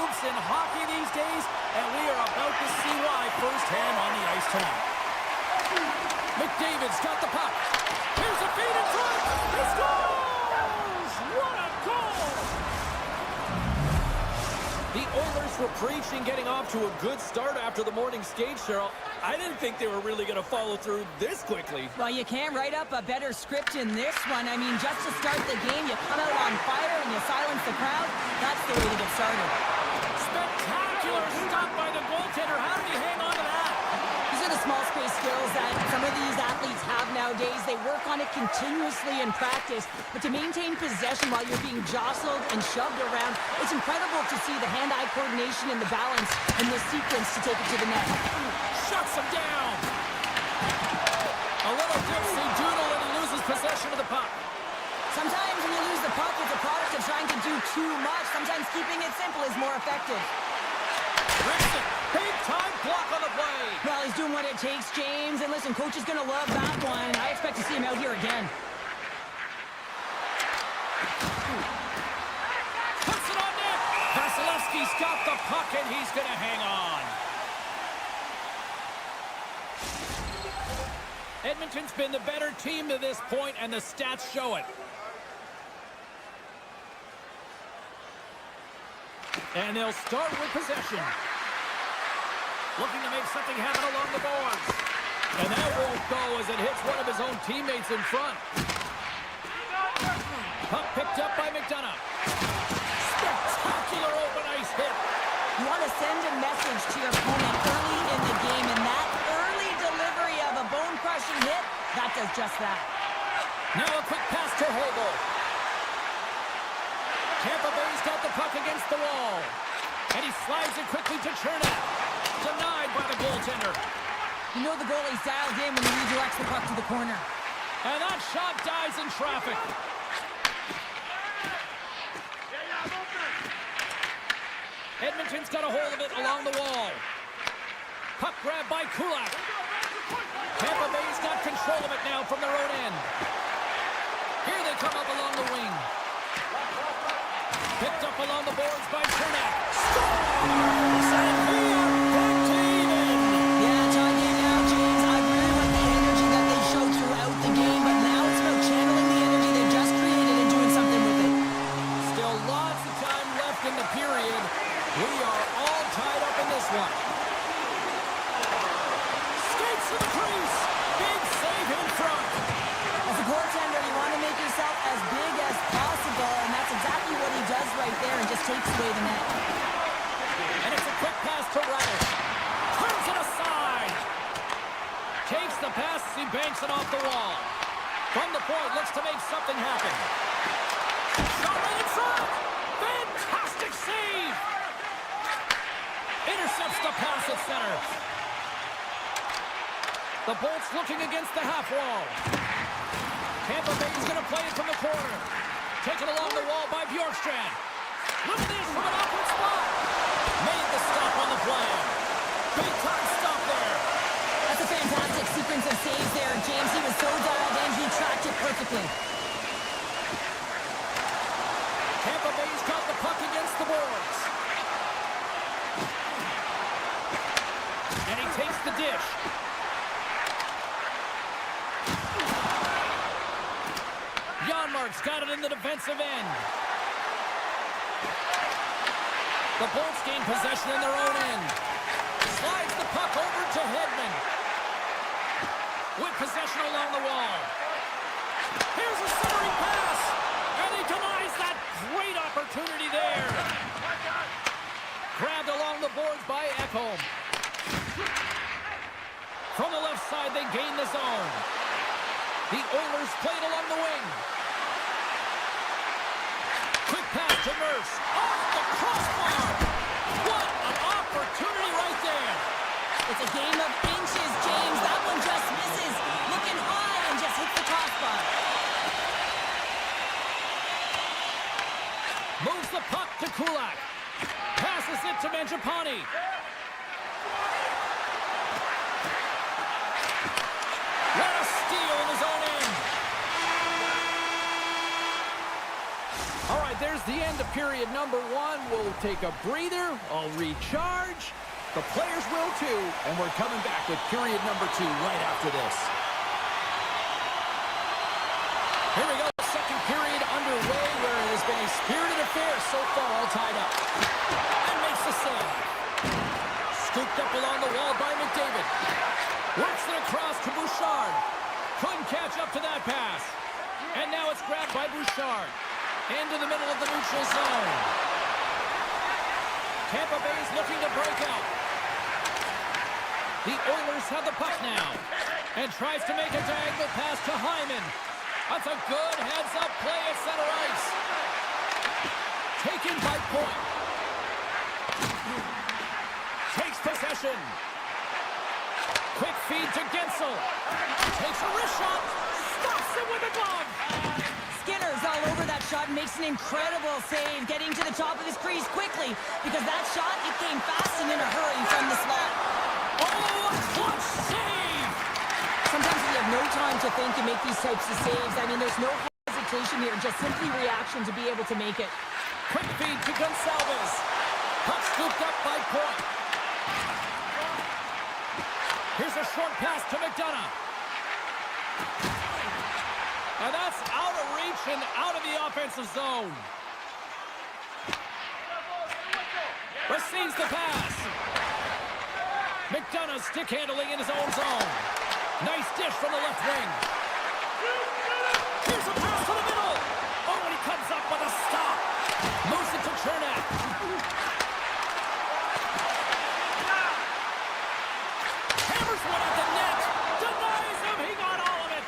hoops in hockey these days, and we are about to see why firsthand on the ice tonight. McDavid's got the puck. Here's a feed in front. He scores! What a goal! The Oilers were preaching getting off to a good start after the morning skate, Cheryl. I didn't think they were really going to follow through this quickly. Well, you can't write up a better script in this one. I mean, just to start the game, you come out on fire and you silence the crowd. That's the way to get started. Spectacular stop by the goaltender. How did he hang on to that? These are the small space skills that some of these athletes have nowadays. They work on it continuously in practice, but to maintain possession while you're being jostled and shoved around, it's incredible to see the hand-eye coordination and the balance in this sequence to take it to the net. Shuts him down. A little dipsy doodle and he loses possession of the puck. Sometimes when you lose the puck, it's a product of trying to do too much. Sometimes keeping it simple is more effective. Rickson, big time block on the play. Well, he's doing what it takes, James. And listen, coach is going to love that one. I expect to see him out here again. Puts it on net. Vasilevsky's got the puck and he's going to hang on. Edmonton's been the better team to this point, and the stats show it. And they'll start with possession. Looking to make something happen along the boards. And that won't go as it hits one of his own teammates in front. Puck picked up by McDonough. Spectacular open ice hit. You want to send a message to your opponent early in the game, and that early delivery of a bone-crushing hit, that does just that. Now a quick pass to Hogle. Tampa Bay's got the puck against the wall. And he slides it quickly to Chernak. Denied by the goaltender. You know the goalie's dialed in when he redirects the puck to the corner. And that shot dies in traffic. Edmonton's got a hold of it along the wall. Puck grab by Kulak. Tampa Bay's got control of it now from their own end. Here they come up along the wing. Picked up along the boards by Chernak. Scores! And we are back to even. Yeah, it's on game now, James. I really like the energy that they show throughout the game, but now it's about channeling the energy they just created and doing something with it. Still lots of time left in the period. We are all tied up in this one. Skates to the crease. Big save in front. As a goaltender, you want to make yourself as big as possible, and that's exactly what he does right there and just takes away the net. And it's a quick pass to Radish. Turns it aside. Takes the pass. He banks it off the wall. From the point, looks to make something happen. Shot right in front. Fantastic save. Intercepts the pass at center. The Bolts looking against the half wall. Tampa Bay's going to play it from the corner. Taken along the wall by Bjorkstrand. Look at this from an awkward spot. Made the stop on the play. Big time stop there. That's a fantastic sequence of saves there, James. He was so dialed in, he tracked it perfectly. Tampa Bay's got the puck against the boards. And he takes the dish. Janmark's got it in the defensive end. The Bolts gain possession in their own end. Slides the puck over to Hedman. With possession along the wall. Here's a centering pass. And he denies that great opportunity there. Grabbed along the boards by Ekholm. From the left side, they gain the zone. The Oilers played along the wing. Quick pass to Nurse. Off the crossbar. What an opportunity right there. It's a game of inches, James. That one just misses. Looking high and just hits the crossbar. Moves the puck to Kulak. Passes it to Mangiapane. What a steal in his own end. All right, there's the end of period number 1. We'll take a breather. I'll recharge. The players will too. And we're coming back with period number 2 right after this. Here we go. Second period underway where it has been a spirited affair so far, all tied up. And makes the save. Scooped up along the wall by McDavid. Works it across to Bouchard. Couldn't catch up to that pass. And now it's grabbed by Bouchard. Into the middle of the neutral zone. Tampa Bay is looking to break out. The Oilers have the puck now. And tries to make a diagonal pass to Hyman. That's a good heads-up play at center ice. Taken by Point. Takes possession. Quick feed to Gensel. Takes a wrist shot. Stops it with a glove. Skinner's all over that shot and makes an incredible save, getting to the top of his crease quickly, because that shot, it came fast and in a hurry from the slot. Oh, a clutch save! Sometimes we have no time to think and make these types of saves. I mean, there's no hesitation here, just simply reaction to be able to make it. Quick feed to Gonsalves. Puck scooped up by Point. Here's a short pass to McDonough. And that's out of reach and out of the offensive zone. Receives the pass. McDonough stick handling in his own zone. Nice dish from the left wing. Here's a pass to the middle. Oh, and he comes up with a stop. Moves it to Chernak. Hammers one at the net. Denies him. He got all of it.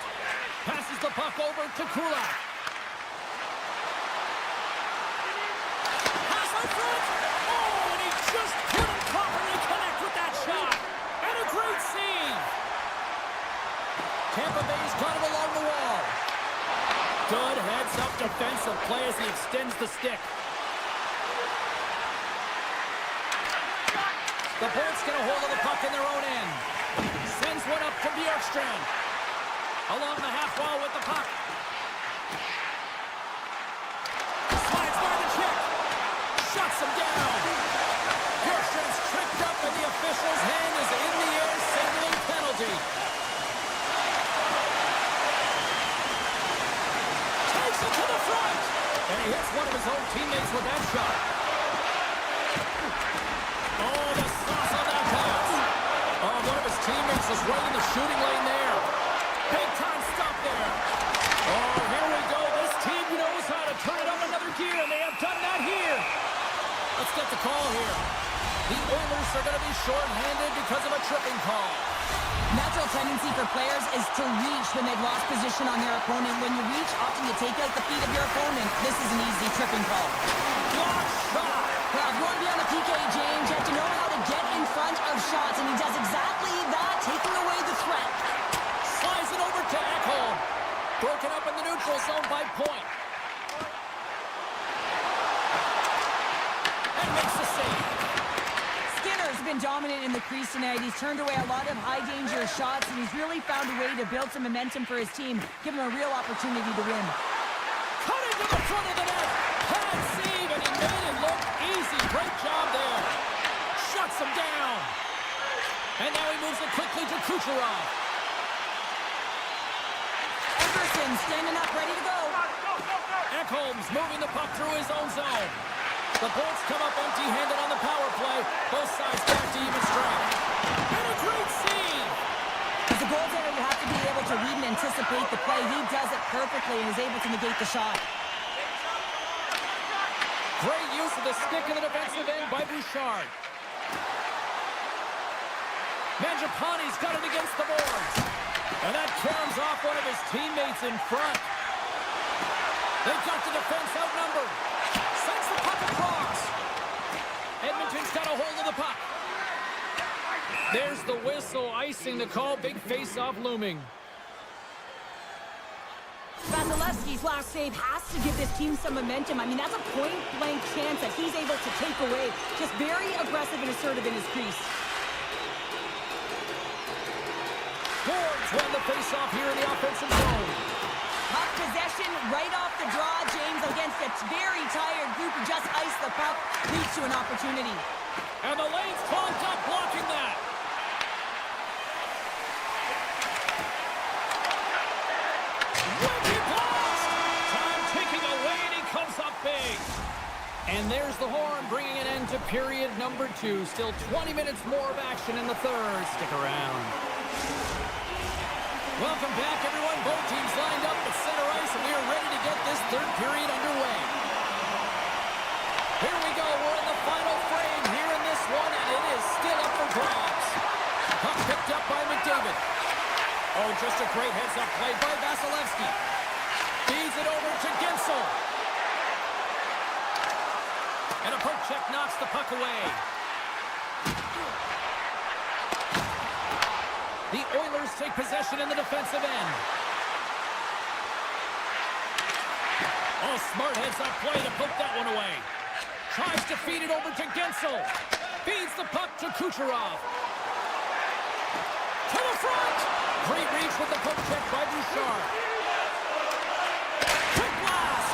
Passes the puck over to Kulak. Pass in front. Oh, and he just couldn't properly connect with that shot. And a great save. Tampa Bay's got it along the wall. Good heads-up defensive play as he extends the stick. The Bolts get a hold of the puck in their own end. Sends one up to Bjorkstrand. Along the half wall with the puck. Slides by the check. Shuts him down. Bjorkstrand's tripped up and the official's hand is in the air, signaling penalty. Takes it to the front. And he hits one of his own teammates with that shot. Oh, the sauce on that pass. Oh, one of his teammates is right in the shooting lane there. Big time stop there. Oh, here we go. This team knows how to turn it up another gear, and they have done that here. Let's get the call here. The Oilers are going to be short-handed because of a tripping call. Natural tendency for players is to reach when they've lost position on their opponent. When you reach, often you take out the feet of your opponent. This is an easy tripping call. Block shot. Well, if you want to be on the PK, James, you have to know how to get in front of shots, and he does exactly that, taking away the threat. Slides it over to Ekholm. Broken up in the neutral zone by Point. And makes the save. Skinner's been dominant in the crease tonight. He's turned away a lot of high-danger shots, and he's really found a way to build some momentum for his team, give him a real opportunity to win. Cut into the front of the net. Pad save, and he made it look easy. Great job there. Shuts him down. And now he moves it quickly to Kucherov. Anderson standing up, ready to go. Ekholm's moving the puck through his own zone. The Bolts come up empty-handed on the power play. Both sides back to even strength. And a great save. As a goaltender, you have to be able to read and anticipate the play. He does it perfectly and is able to negate the shot. Great use of the stick in the defensive end by Bouchard. Mangiapane's got it against the boards. And that caroms off one of his teammates in front. They've got the defense outnumbered. Sends the puck across. Edmonton's got a hold of the puck. There's the whistle, icing the call. Big face-off looming. Vasilevsky's last save has to give this team some momentum. I mean, that's a point-blank chance that he's able to take away. Just very aggressive and assertive in his crease. Boards won the face-off here in the offensive zone. Puck possession right off the draw, James, against a very tired group who just iced the puck, leads to an opportunity. And the lane's clogged up, blocking that. Wicked blast! Time ticking away, and he comes up big. And there's the horn, bringing an end to period number 2. Still 20 minutes more of action in the third. Stick around. Welcome back, everyone. Both teams lined up at center ice, and we are ready to get this third period underway. Here we go. We're in the final frame here in this one, and it is still up for grabs. Puck picked up by McDavid. Oh, just a great heads-up play by Vasilevsky. Feeds it over to Gensel. And a poke check knocks the puck away. The Oilers take possession in the defensive end. Oh, smart heads-up play to poke that one away. Tries to feed it over to Gensel. Feeds the puck to Kucherov. To the front! Great reach with the poke check by Bouchard. Quick blast!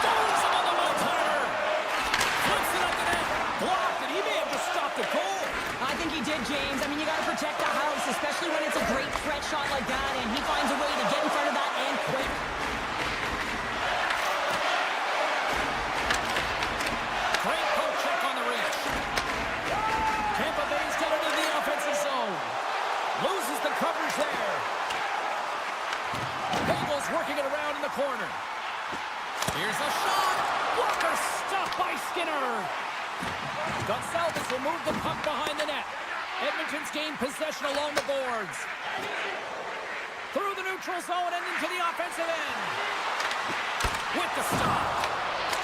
Stones him on the one-timer! Flips it up the net. Blocked, and he may have just stopped a goal. I think he did, James. I mean, you got to protect the house, especially when it's a great threat shot like that, and he finds a way to get in front of that and quick. Great poke check on the reach. Tampa Bay's got it in the offensive zone. Loses the coverage there. Hagel's working it around in the corner. Here's a shot. Walker stopped by Skinner. Gonçalves will move the puck behind the net. Edmonton's gained possession along the boards. Through the neutral zone and into the offensive end. With the stop.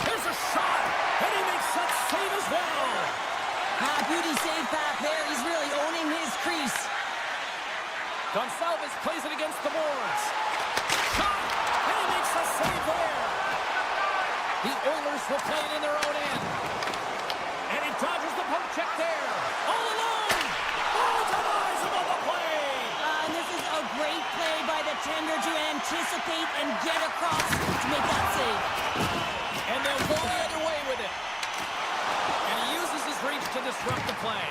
Here's a shot. And he makes that save as well. Beauty save back there. He's really owning his crease. Gonçalves plays it against the boards. Shot! And he makes a save there. The Oilers will play it in their own end. And he dodges the poke check there. All alone! Oh, denies him on the play! And this is a great play by the tender to anticipate and get across to make that save. And they'll go the other way with it. And he uses his reach to disrupt the play.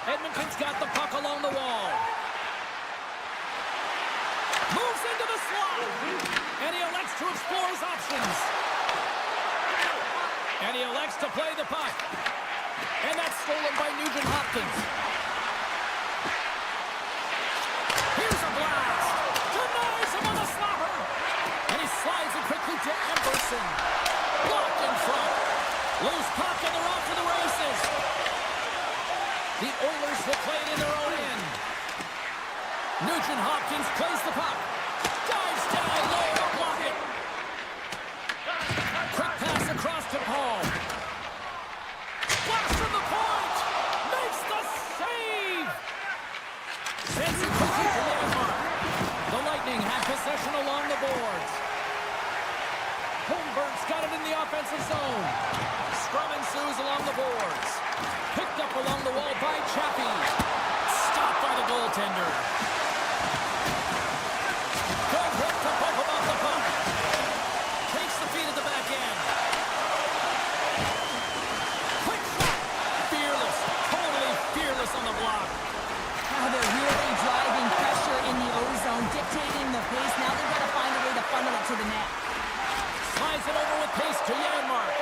Edmonton's got the puck along the wall. Moves into the slot. And he elects to explore his options. And he elects to play the puck. And that's stolen by Nugent-Hopkins. Here's a blast. Denies him on the slapper. And he slides it quickly to Emerson. Blocked in front. Loose puck and they're off to the races. The Oilers will play it in their own end. Nugent-Hopkins plays the puck. Dives down low to block it. Quick pass across to Paul. Blast from the point. Makes the save. Sends it quickly to Landmark. The Lightning have possession along the boards. Holmberg's got it in the offensive zone. Scrum ensues along the boards. Picked up along the wall by Chappie. Stopped by the goaltender. Goes up to poke him off the puck. Takes the feed at the back end. Quick shot. Fearless. Totally fearless on the block. They're really driving pressure in the O-zone, dictating the pace. Now they've got to find a way to funnel it to the net. Slides it over with pace to Janmark.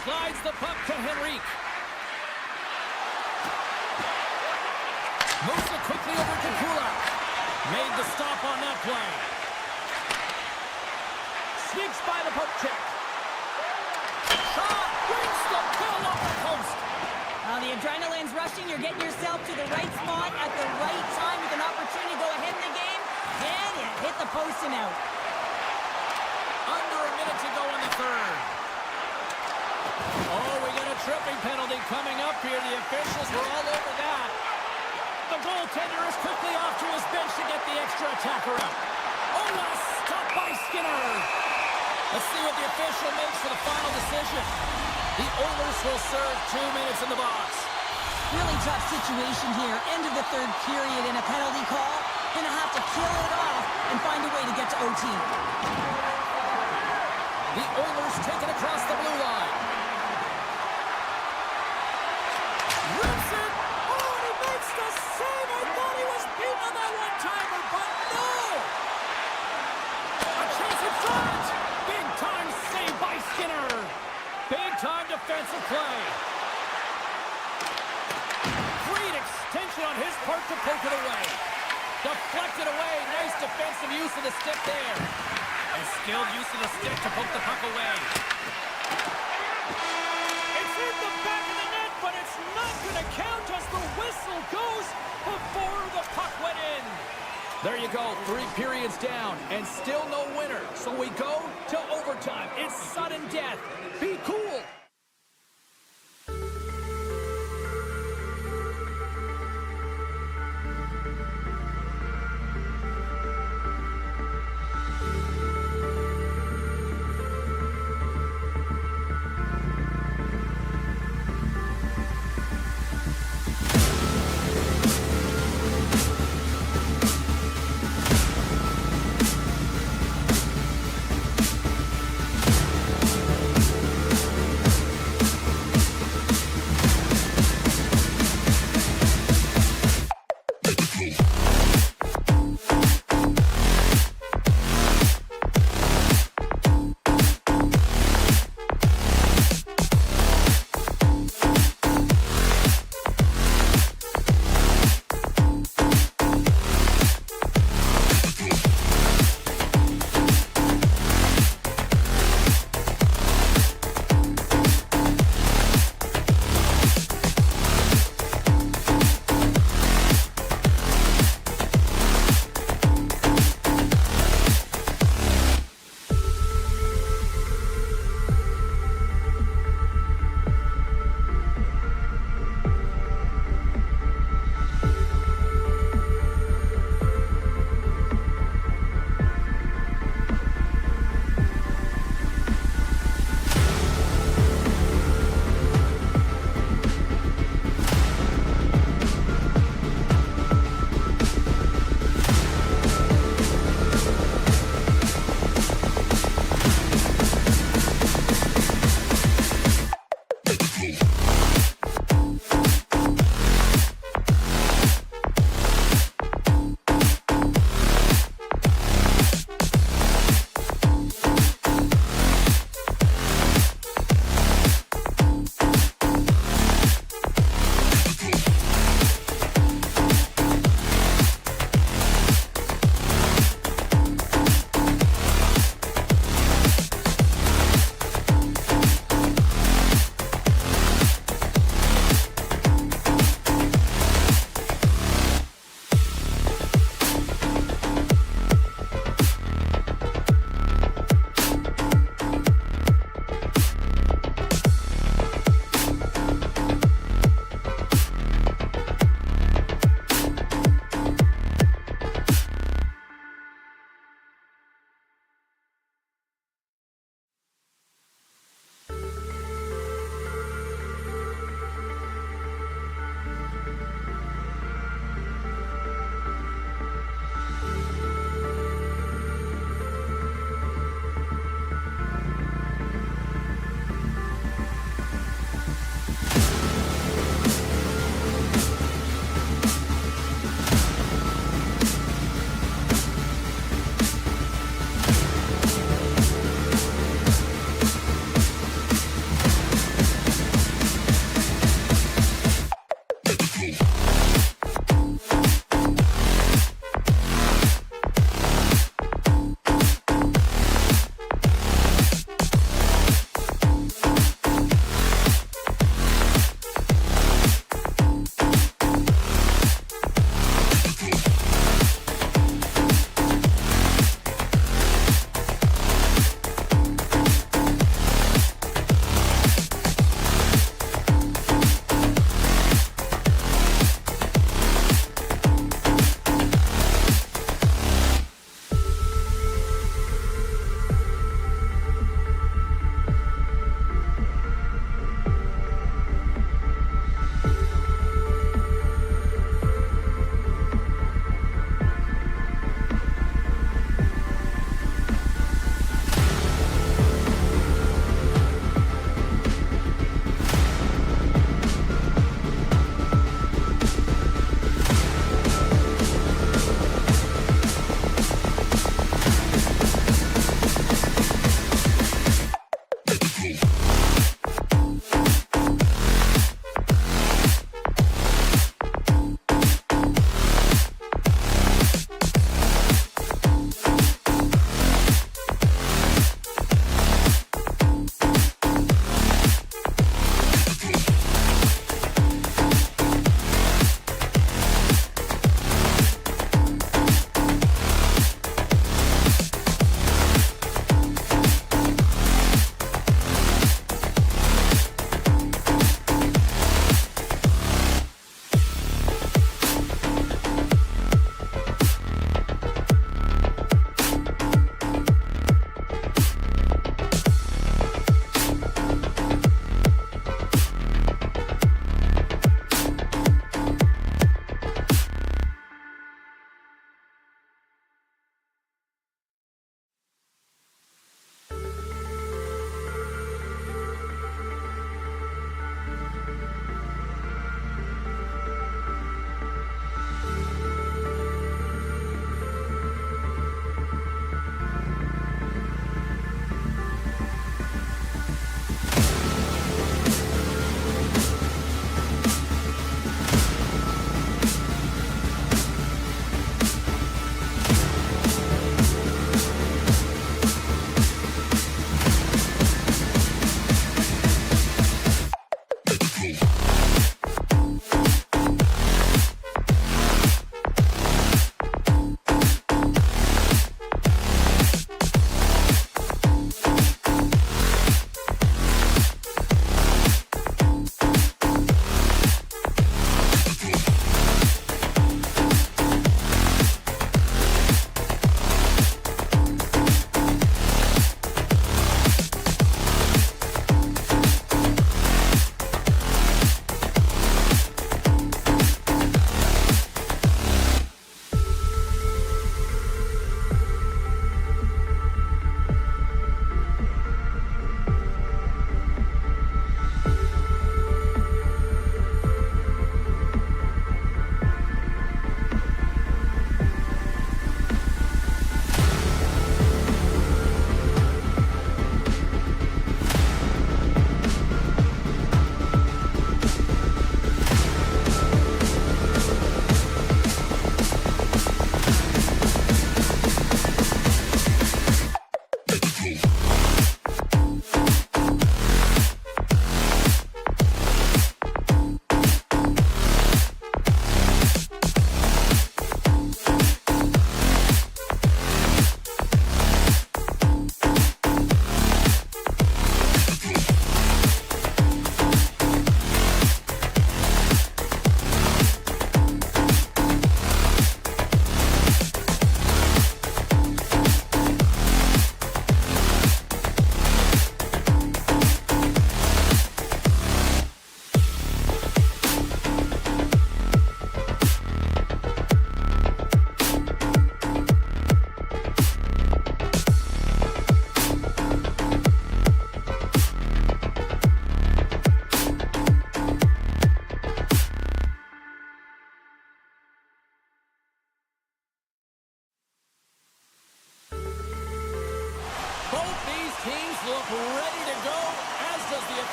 Slides the puck to Henrique. Moves it quickly over to Kulak. Made the stop on that play. Sneaks by the poke check. Shot! Brings the bill off the post. The adrenaline's rushing. You're getting yourself to the right spot at the right time with an opportunity to go ahead in the game. And you hit the post and out. Under a minute to go in the third. Oh, we got a tripping penalty coming up here. The officials were all over that. The goaltender is quickly off to his bench to get the extra attacker out. Oh, what a stop by Skinner. Let's see what the official makes for the final decision. The Oilers will serve 2 minutes in the box. Really tough situation here. End of the third period in a penalty call. Gonna have to kill it off and find a way to get to OT. The Oilers take it across the blue line. Rips it. Oh, and he makes the save. I thought he was beaten on that one-timer, but no. A chance in front. Big-time save by Skinner. Big-time defensive play. Great extension on his part to poke it away. Deflected away. Nice defensive use of the stick there. And skilled use of the stick to poke the puck away. It's in the back of the net, but it's not going to count as the whistle goes before the puck went in. There you go, 3 periods down, and still no winner. So we go to overtime. It's sudden death. Be cool.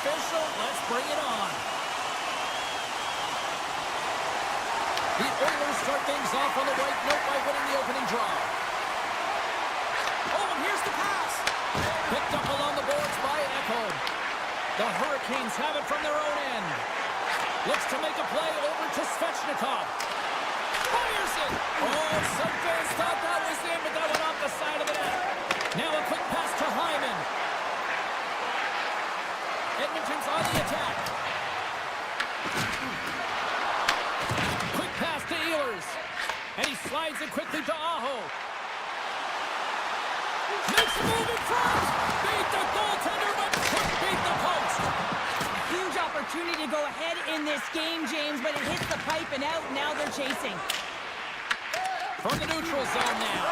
official. Let's bring it on. The Oilers start things off on the right note by winning the opening draw. Oh, and here's the pass. Picked up along the boards by Echo. The Hurricanes have it from their own end. Looks to make a play over to Svechnikov. Fires it. Oh, some fans thought that was in, but that went off the side of the net. Now a quick pass to Hyman. Edmonton's on the attack. Quick pass to Ehlers. And he slides it quickly to Aho. Makes a move in front. Beat the goaltender, but couldn't beat the post. Huge opportunity to go ahead in this game, James, but it hits the pipe and out. Now they're chasing. From the neutral zone now.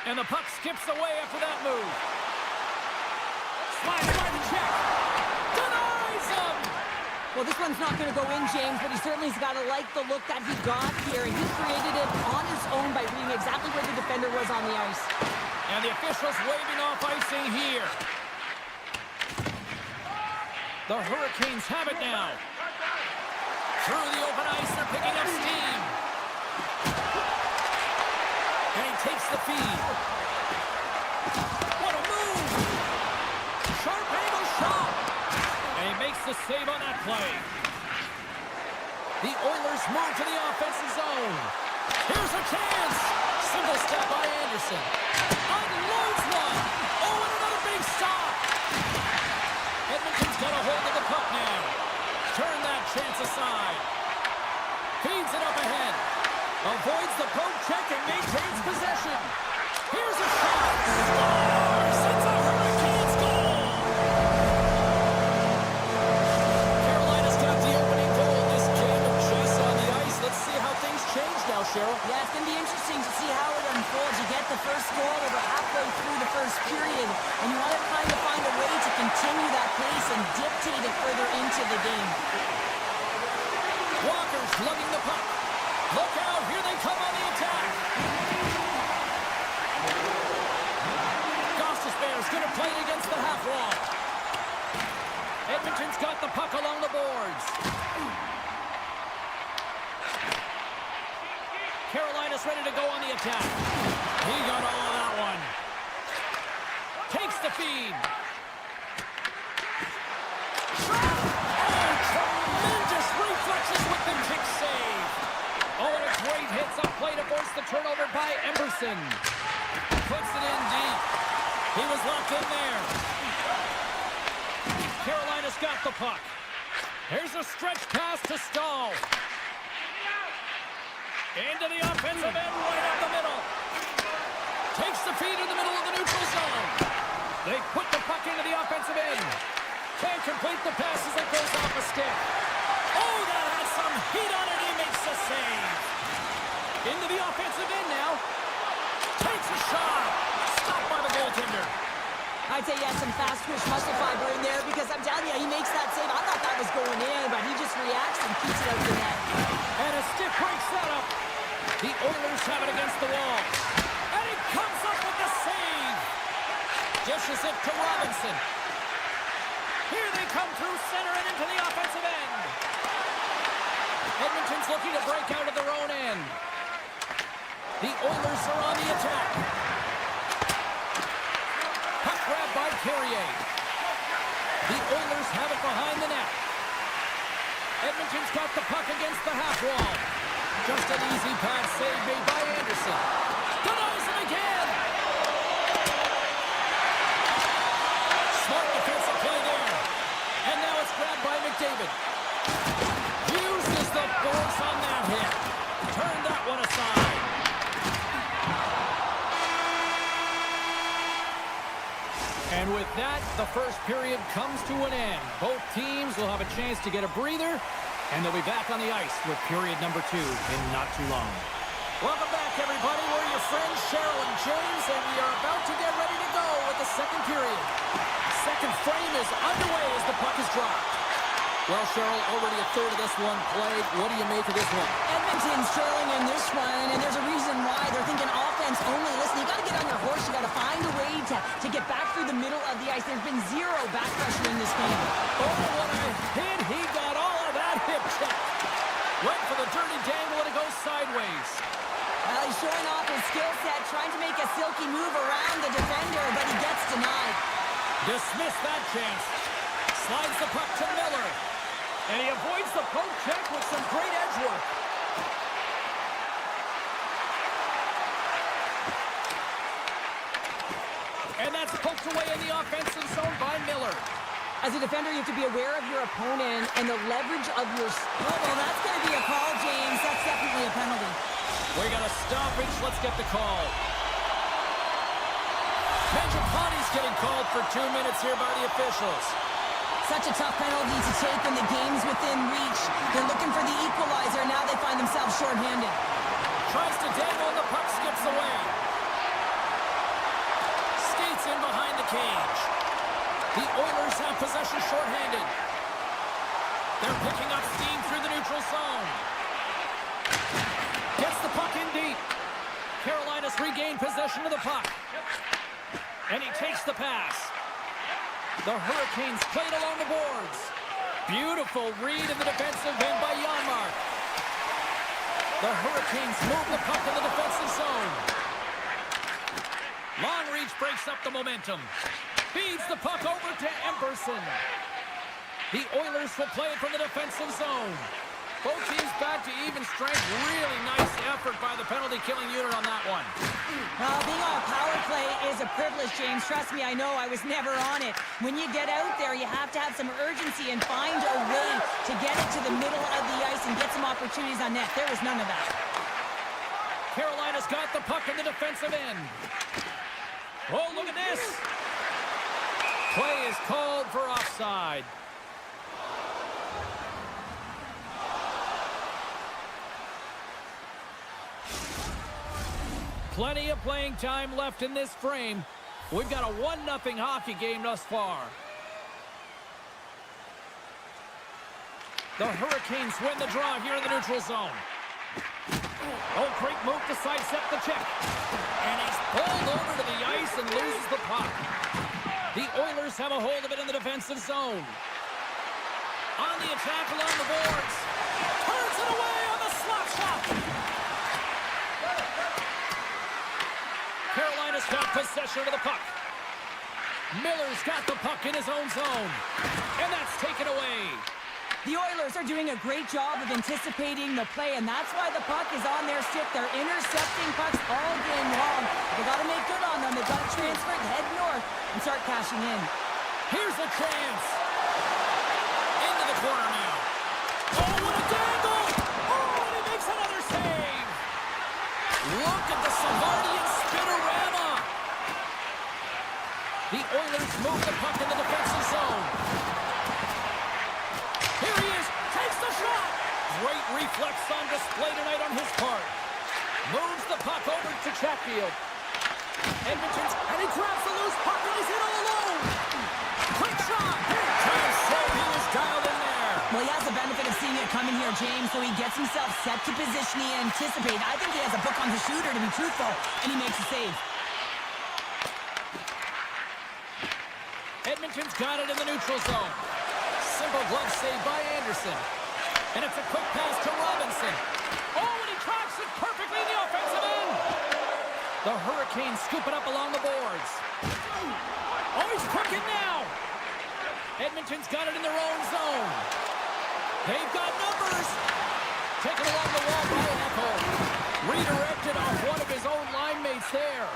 And the puck skips away after that move. Slides by the check. Denies him. Well, this one's not going to go in, James, but he certainly's got to like the look that he got here. And he created it on his own by reading exactly where the defender was on the ice. And the officials waving off icing here. The Hurricanes have it now. Through the open ice, they're picking up steam. And he takes the feed. What a move! Sharp angle shot. And he makes the save on that play. The Oilers move to the offensive zone. Here's a chance. Single step by Anderson. Unloads one. Oh, and another big stop. Edmonton's got a hold of the puck now. Turn that chance aside. Feeds it up ahead. Avoids the poke check and maintains possession. Here's a shot. Scores! It's a Hurricanes goal! Carolina's got the opening goal in this game of chase on the ice. Let's see how things change now, Cheryl. Yeah, it's going to be interesting to see how it unfolds. You get the first goal over halfway through the first period, and you want to kind of find a way to continue that pace and dictate it further into the game. Walker's lugging the puck. Look out, here they come on the attack. Gostisbehere's going to play it against the half wall. Edmonton's got the puck along the boards. Carolina's ready to go on the attack. He got all of that one. Takes the feed. Oh, tremendous reflexes with the kick save. Oh, and a great hits up play to force the turnover by Emberson. Puts it in deep. He was locked in there. Carolina's got the puck. Here's a stretch pass to Stahl. Into the offensive end, right up the middle. Takes the feed in the middle of the neutral zone. They put the puck into the offensive end. Can't complete the pass as it goes off a stick. Oh, that has some heat on it. He makes the save. Into the offensive end now. Takes a shot. Stopped by the goaltender. I'd say he has some fast twitch muscle fiber in there because I'm telling you, he makes that save. I thought that was going in, but he just reacts and keeps it out the net. And a stick breaks that up. The Oilers have it against the wall. And he comes up with the save. Dishes it to Robinson. Here they come through center and into the offensive end. Edmonton's looking to break out of their own end. The Oilers are on the attack. Puck grab by Carrier. The Oilers have it behind the net. Edmonton's got the puck against the half wall. Just an easy pass save made by Anderson. Denies him again. Smart defensive play there. And now it's grabbed by McDavid. Uses the force on that hit. Turn that one aside. And with that, the first period comes to an end. Both teams will have a chance to get a breather, and they'll be back on the ice with period number 2 in not too long. Welcome back, everybody. We're your friends, Cheryl and James, and we are about to get ready to go with the second period. Second frame is underway as the puck is dropped. Well, Cheryl, already a third of this one played. What do you make of this one? Edmonton's trailing in this one, and there's a reason why. They're thinking offense only. Listen, you got to get on your horse. You got to find a way to get back through the middle of the ice. There's been zero back pressure in this game. Oh, what a hit. He got all of that hip check. Went for the dirty dangle, and it goes sideways. Well, he's showing off his skill set, trying to make a silky move around the defender, but he gets denied. Dismiss that chance. Slides the puck to Miller. And he avoids the poke check with some great edge work. And that's poked away in the offensive zone by Miller. As a defender, you have to be aware of your opponent and the leverage of your... Oh, well, that's going to be a call, James. That's definitely a penalty. We got a stoppage. Let's get the call. Mangiapane's getting called for 2 minutes here by the officials. Such a tough penalty to take when the game's within reach. They're looking for the equalizer. Now they find themselves shorthanded. Tries to dangle, and the puck skips away. Skates in behind the cage. The Oilers have possession shorthanded. They're picking up steam through the neutral zone. Gets the puck in deep. Carolina's regained possession of the puck. And he takes the pass. The Hurricanes played along the boards. Beautiful read in the defensive end by Janmark. The Hurricanes move the puck in the defensive zone. Long reach breaks up the momentum. Feeds the puck over to Emberson. The Oilers will play it from the defensive zone. Both teams back to even strength. Really nice effort by the penalty-killing unit on that one. Being on a power play is a privilege, James. Trust me, I know. I was never on it. When you get out there, you have to have some urgency and find a way to get it to the middle of the ice and get some opportunities on net. There was none of that. Carolina's got the puck in the defensive end. Oh, look at this. Play is called for offside. Plenty of playing time left in this frame. We've got a 1-0 hockey game thus far. The Hurricanes win the draw here in the neutral zone. Oh, great move to sidestep the check. And he's pulled over to the ice and loses the puck. The Oilers have a hold of it in the defensive zone. On the attack along the boards. Turns it away on the slap shot. Carolina's got possession of the puck. Miller's got the puck in his own zone. And that's taken away. The Oilers are doing a great job of anticipating the play, and that's why the puck is on their stick. They're intercepting pucks all game long. They got to make good on them. They've got to transfer it, head north, and start cashing in. Here's a chance. Into the corner now. Oh, what a dangle! Oh, and he makes another save. Look at the Savardian spinorama. The Oilers move the puck in the defensive zone. Here he is, takes the shot. Great reflex on display tonight on his part. Moves the puck over to Chatfield. Edmonton's, and he grabs the loose puck and he's in all alone. Quick shot. Trying to say he was dialed in there. Well, he has the benefit of seeing it coming here, James, so he gets himself set to position. He anticipates. I think he has a book on the shooter, to be truthful, and he makes a save. Edmonton's got it in the neutral zone. Simple glove save by Anderson. And it's a quick pass to Robinson. Oh, and he tracks it perfectly in the offensive end. The Hurricanes scoop it up along the boards. Oh, he's cooking now. Edmonton's got it in their own zone. They've got numbers. Taken along the wall by Echo. Redirected off one of his own line mates there.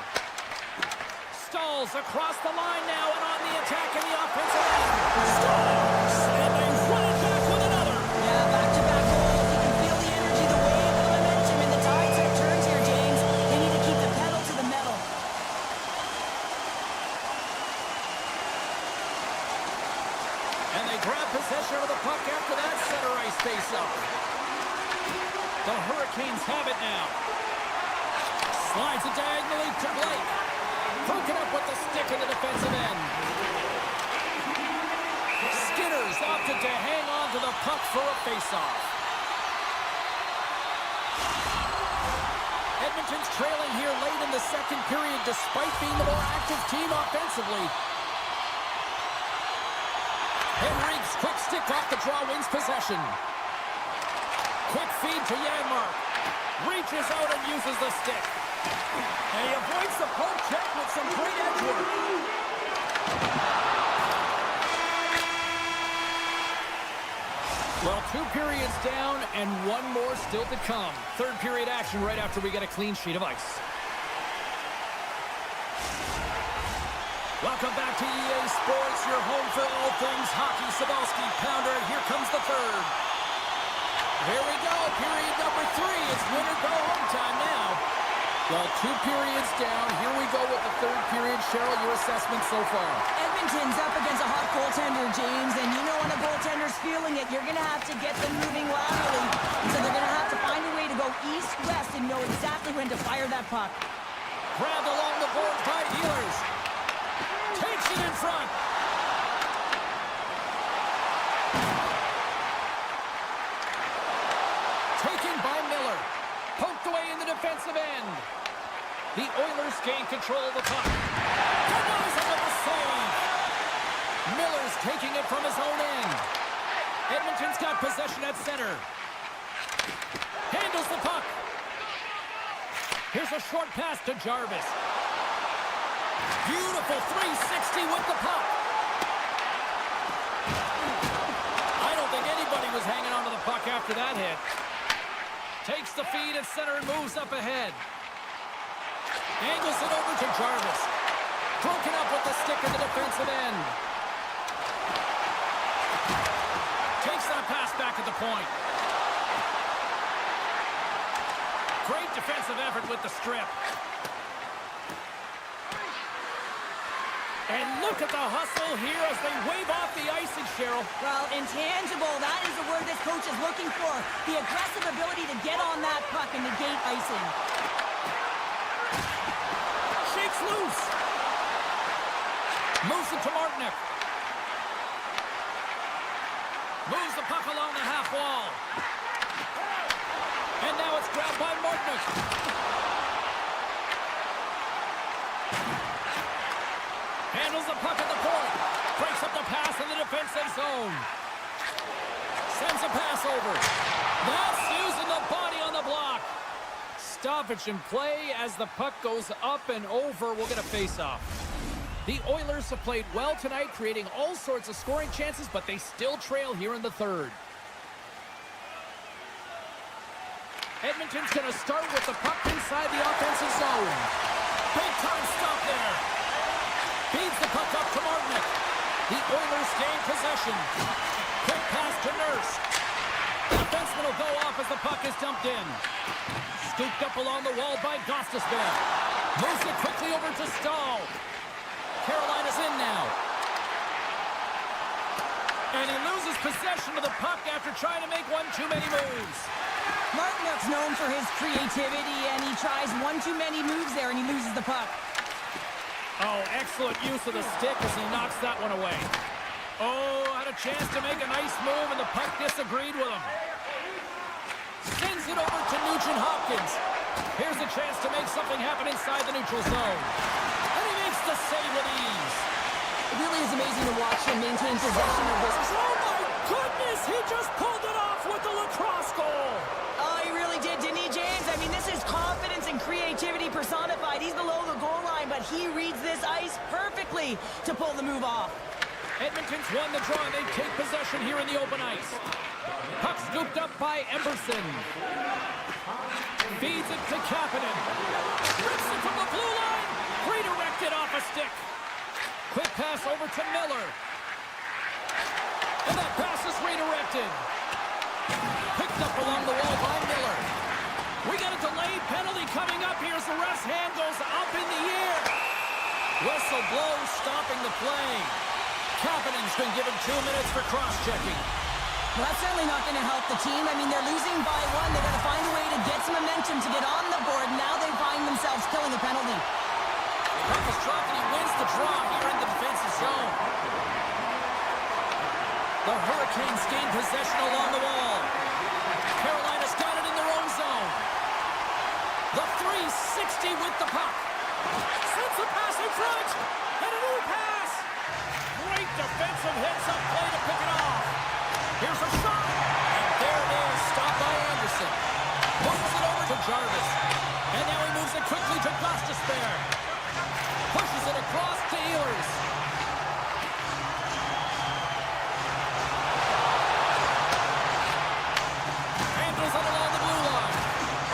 Stalls across the line now and on the attack in the offensive end. Stalls! And they run it back with another. Yeah, back-to-back goals. You can feel the energy, the wave, the momentum, and the tides have turned here, James. They need to keep the pedal to the metal. And they grab possession of the puck after that center ice face-up. The Hurricanes have it now. Slides it diagonally to Blake. Broken up with the stick in the defensive end. Skinner's opted to hang on to the puck for a faceoff. Edmonton's trailing here late in the second period despite being the more active team offensively. Henrique's quick stick off the draw wins possession. Quick feed to Janmark. Reaches out and uses the stick. And he avoids the poke check with some great edge work. Well, 2 periods down and 1 more still to come. Third period action right after we get a clean sheet of ice. Welcome back to EA Sports, your home for all things hockey. Sabalski, Pounder, here comes the third. Here we go, period number 3. It's win or go home time now. Well, 2 periods down. Here we go with the third period. Cheryl, your assessment so far? Edmonton's up against a hot goaltender, James, and you know when a goaltender's feeling it, you're going to have to get them moving laterally. And so they're going to have to find a way to go east-west and know exactly when to fire that puck. Grabbed along the boards by Ehlers. Takes it in front. Taken by Miller. Poked away in the defensive end. The Oilers gain control of the puck. Denies him with the save. Miller's taking it from his own end. Edmonton's got possession at center. Handles the puck. Here's a short pass to Jarvis. Beautiful 360 with the puck. I don't think anybody was hanging onto the puck after that hit. Takes the feed at center and moves up ahead. Angles it over to Jarvis. Broken up with the stick in the defensive end. Takes that pass back at the point. Great defensive effort with the strip. And look at the hustle here as they wave off the icing, Cheryl. Well, intangible, that is the word this coach is looking for. The aggressive ability to get on that puck and negate icing. Shakes loose. Moves it to Martinick. Moves the puck along the half wall. And now it's grabbed by Martinick. Handles the puck at the point. Breaks up the pass in the defensive zone. Sends a pass over. That's using the body on the block. Stoppage in play as the puck goes up and over. We'll get a face-off. The Oilers have played well tonight, creating all sorts of scoring chances, but they still trail here in the third. Edmonton's going to start with the puck inside the offensive zone. Big time stop there. Feeds the puck up to Martinick. The Oilers gain possession. Quick pass to Nurse. The defenseman will go off as the puck is dumped in. Scooped up along the wall by Gostisbehere. Moves it quickly over to Stahl. Carolina's in now. And he loses possession of the puck after trying to make one too many moves. Martinick's known for his creativity, and he tries one too many moves there, and he loses the puck. Oh, excellent use of the stick as he knocks that one away. Oh, had a chance to make a nice move, and the puck disagreed with him. Sends it over to Nugent-Hopkins. Here's a chance to make something happen inside the neutral zone. And he makes the save with ease. It really is amazing to watch him maintain possession of this. Oh, my goodness! He just pulled it off with the lacrosse goal. Oh, he really did, didn't he, James? I mean, this is confidence and creativity personified. He's below the goal line, but he reads this ice perfectly to pull the move off. Edmonton's won the draw, and they take possession here in the open ice. Puck scooped up by Emerson. Feeds it to Kapanen. Rips it from the blue line. Redirected off a stick. Quick pass over to Miller. And that pass is redirected. Picked up along the wall by Miller. We got a delayed penalty coming up here as the ref's hand goes up in the air. Whistle blows, stopping the play. Kapanen's been given 2 minutes for cross-checking. Well, that's certainly not going to help the team. I mean, they're losing by 1. They've got to find a way to get some momentum to get on the board. Now they find themselves killing a penalty. Puck is dropped and he wins the draw here in the defensive zone. The Hurricanes gain possession along the wall. Carolina's got it in their own zone. The 360 with the puck. Sends the pass in front. And a new pass. Great defensive hits up play to pick it off. Here's a shot. And there it is. Stopped by Anderson. Moves it over to Jarvis. And now he moves it quickly to Gostisbehere. Pushes it across to Ehlers. Handles it along the blue line.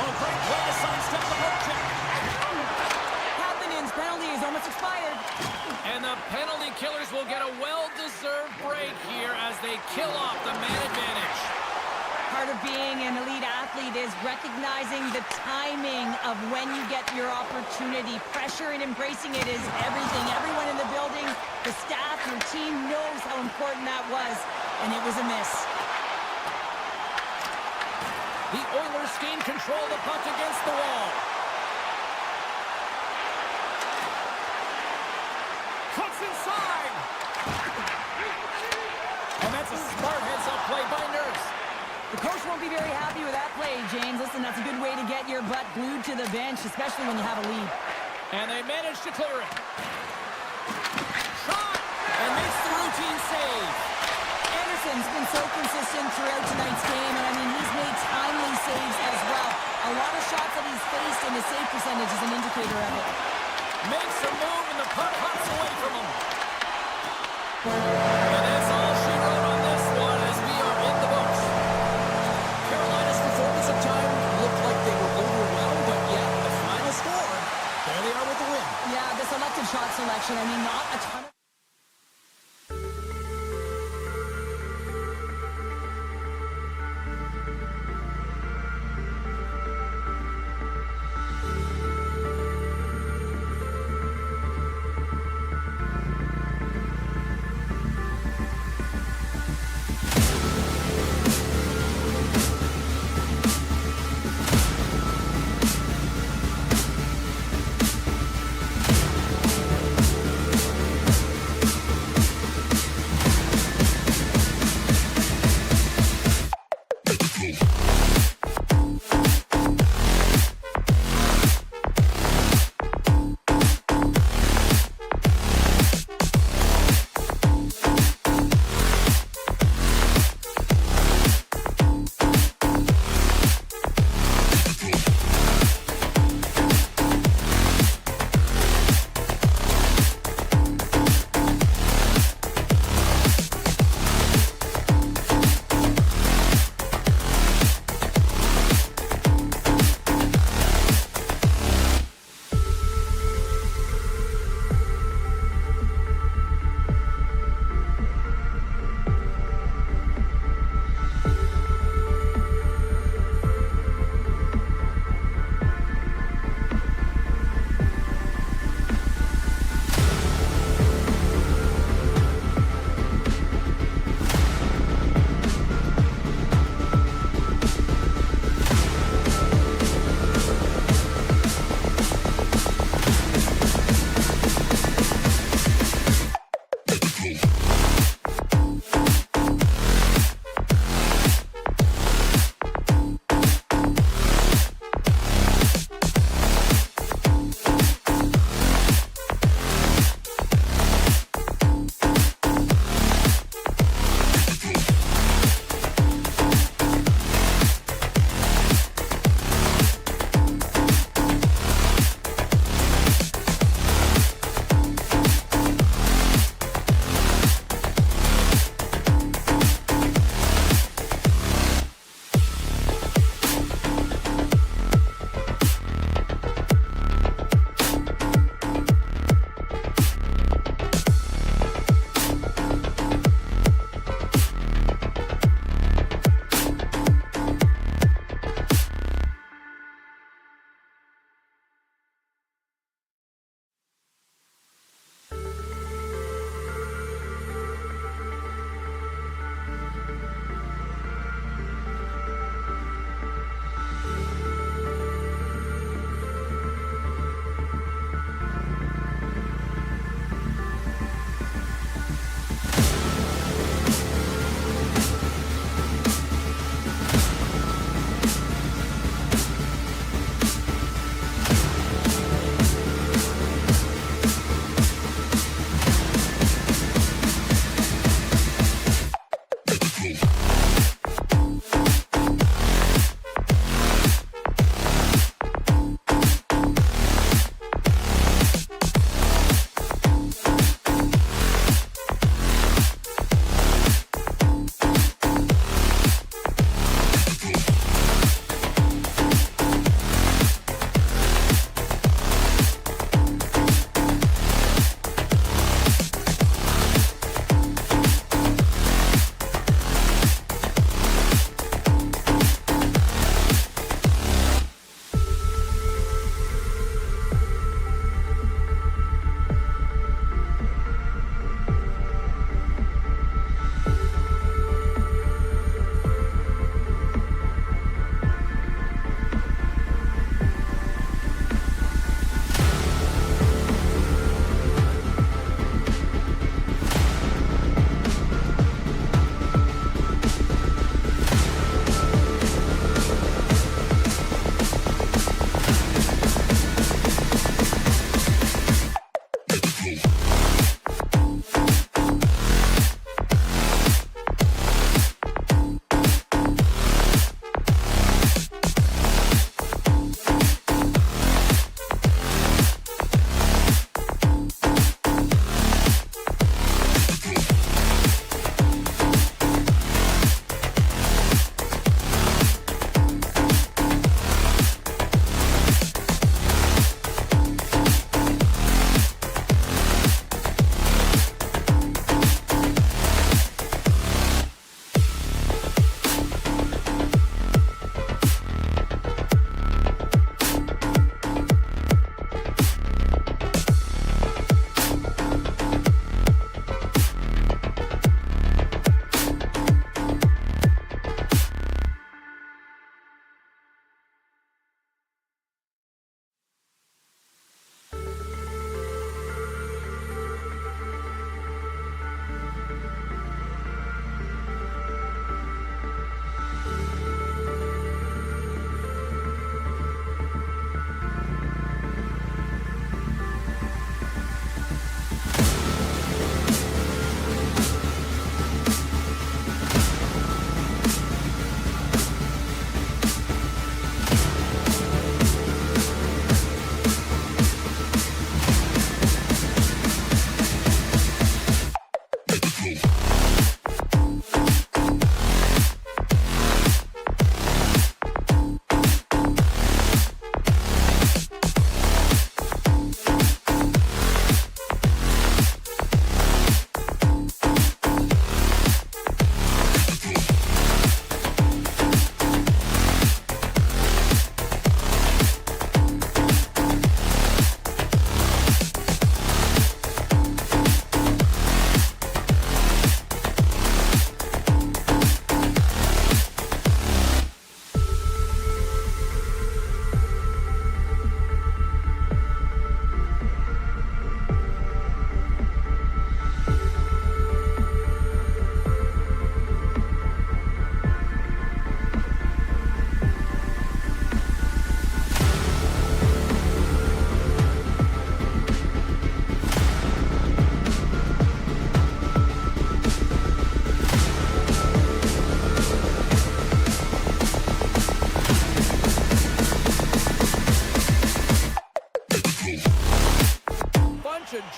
Oh, great play to sidestep the poke check. Happening's penalty is almost expired. And the penalty killers will get a well-deserved break here as they kill off the man advantage. Part of being an elite athlete is recognizing the timing of when you get your opportunity. Pressure and embracing it is everything. Everyone in the building, the staff, your team knows how important that was, and it was a miss. The Oilers gain control of the puck against the wall. Cuts inside. And that's a smart heads-up play by Nurse. The coach won't be very happy with that play, James. Listen, that's a good way to get your butt glued to the bench, especially when you have a lead. And they manage to clear it. Shot! And makes the routine save. Anderson's been so consistent throughout tonight's game, and I mean, he's made timely saves as well. A lot of shots that he's faced, and the save percentage is an indicator of it. Makes a move, and the puck hops away from him. And that's all she wrote on this one as we are in the books. Carolina's performance at time looked like they were overwhelmed, but yet the final score, there they are with the win. Yeah, the selected shot selection, I mean, not a ton of...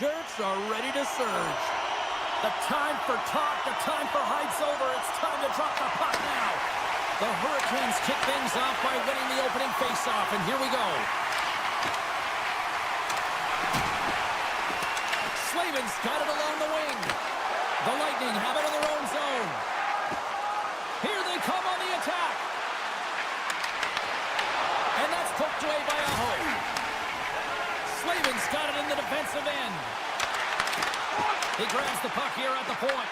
shirts are ready to surge. The time for talk, the time for hype's over. It's time to drop the puck now. The Hurricanes kick things off by winning the opening faceoff, and here we go. Slavin's got it along the wing. The Lightning have it in their own zone. Here they come on the attack. And that's poked away by Aho. Slavin's got it in the defensive end. He grabs the puck here at the point.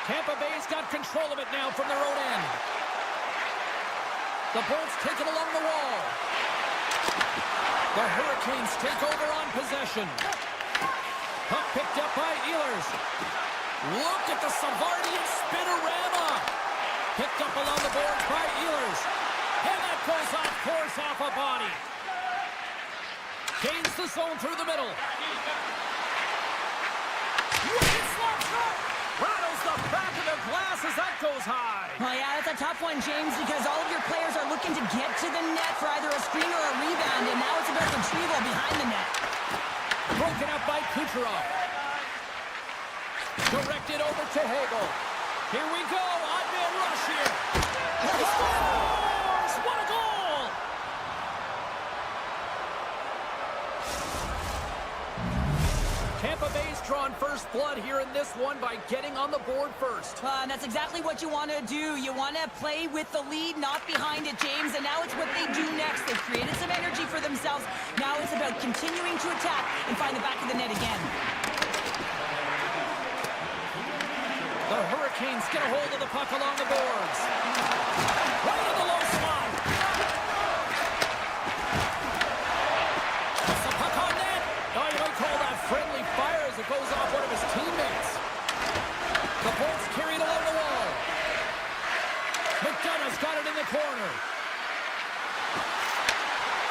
Tampa Bay's got control of it now from their own end. The Bolts take it along the wall. The Hurricanes take over on possession. Puck picked up by Ehlers. Look at the Savardian spinorama. Picked up along the boards by Ehlers. And that goes off course off a body. Gains the zone through the middle. Rattles the back of the glass as that goes high. Well, yeah, that's a tough one, James, because all of your players are looking to get to the net for either a screen or a rebound, and now it's about retrieval behind the net. Broken up by Kucherov. Directed over to Hagel. Here we go. Odd man rush here. He scores! What a goal! Tampa Bay's drawn first blood here in this one by getting on the board first. And that's exactly what you want to do. You want to play with the lead, not behind it, James. And now it's what they do next. They've created some energy for themselves. Now it's about continuing to attack and find the back of the net again. The Hurricanes get a hold of the puck along the boards. Right in the low slot. Puts the puck on net. Oh, you might call that friendly fire as it goes off one of his teammates. The Bolts carry it along the wall. McDonough's got it in the corner.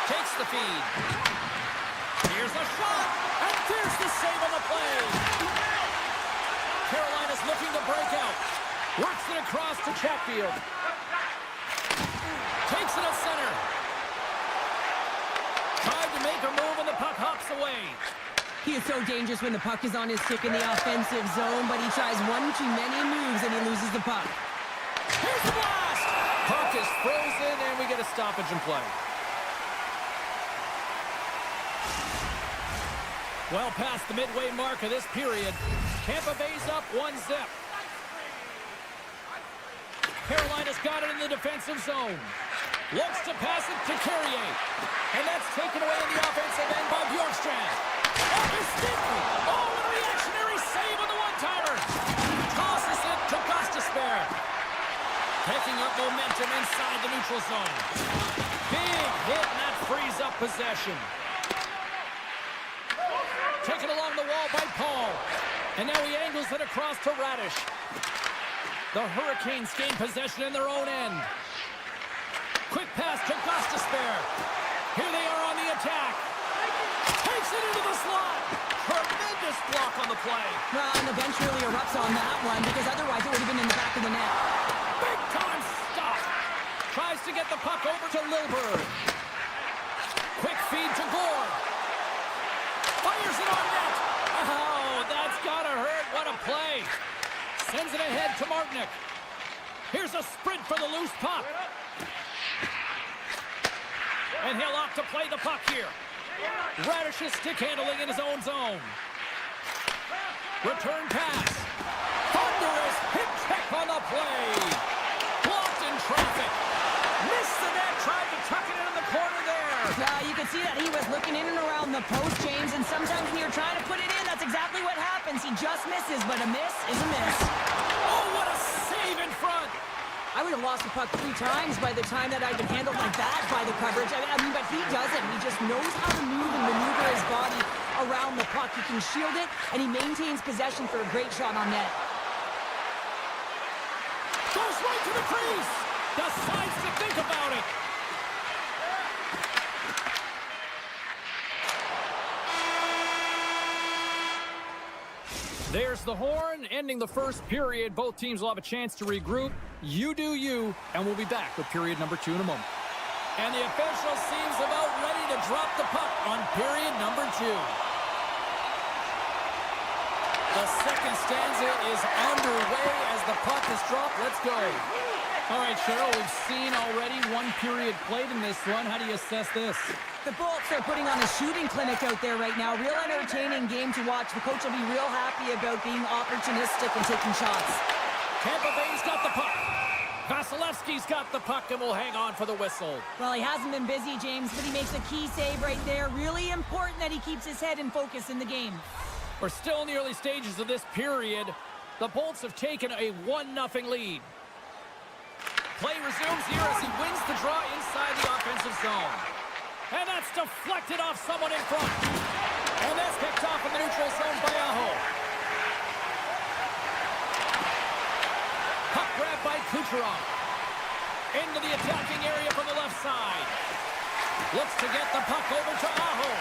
Takes the feed. Here's a shot. And there's the save on the play. Carolina's looking to break out. Works it across to Chatfield. Takes it at center. Tried to make a move and the puck hops away. He is so dangerous when the puck is on his stick in the offensive zone, but he tries one too many moves and he loses the puck. Here's the blast! Puck is frozen and we get a stoppage in play. Well past the midway mark of this period, Tampa Bay's up 1-0. Carolina's got it in the defensive zone. Looks to pass it to Carrier. And that's taken away in the offensive end by Bjorkstrand. Off his stick! Oh, what a reactionary save on the one-timer! Tosses it to Gostisbehere. Picking up momentum inside the neutral zone. Big hit, and that frees up possession. Taken along the wall by Paul. And now he angles it across to Radish. The Hurricanes gain possession in their own end. Quick pass to Gostisbehere. Here they are on the attack. Takes it into the slot. Tremendous block on the play. Well, and the bench really erupts on that one because otherwise it would have been in the back of the net. Big time stop. Tries to get the puck over to Lilburn. Quick feed to Gore. Fires it on net. Oh, that's gotta hurt. What a play. Sends it ahead to Martinick. Here's a sprint for the loose puck. And he'll opt to play the puck here. Radish's stick handling in his own zone. Return pass. Thunderous hit check on the play. Blocked in traffic. Missed the net. Tried to tuck it in the corner there. You can see that he was looking in and around the post, James, and sometimes when you're trying to put it in, that's exactly what happens. He just misses, but a miss is a miss. Oh, what a save in front. I would have lost the puck 3 times by the time that I'd been handled like that by the coverage. I mean, but he doesn't. He just knows how to move and maneuver his body around the puck. He can shield it, and he maintains possession for a great shot on net. Goes right to the crease. Decides to think about it. There's the horn, ending the first period. Both teams will have a chance to regroup. You do you, and we'll be back with period number 2 in a moment. And the official seems about ready to drop the puck on period number 2. The second stanza is underway as the puck is dropped. Let's go. All right, Cheryl, we've seen already one period played in this one. How do you assess this? The Bolts are putting on a shooting clinic out there right now. Real entertaining game to watch. The coach will be real happy about being opportunistic and taking shots. Tampa Bay's got the puck. Vasilevsky's got the puck and will hang on for the whistle. Well, he hasn't been busy, James, but he makes a key save right there. Really important that he keeps his head in focus in the game. We're still in the early stages of this period. The Bolts have taken a 1-0 lead. Play resumes here as he wins the draw inside the offensive zone. And that's deflected off someone in front. And that's picked off in the neutral zone by Aho. Puck grabbed by Kucherov. Into the attacking area from the left side. Looks to get the puck over to Aho.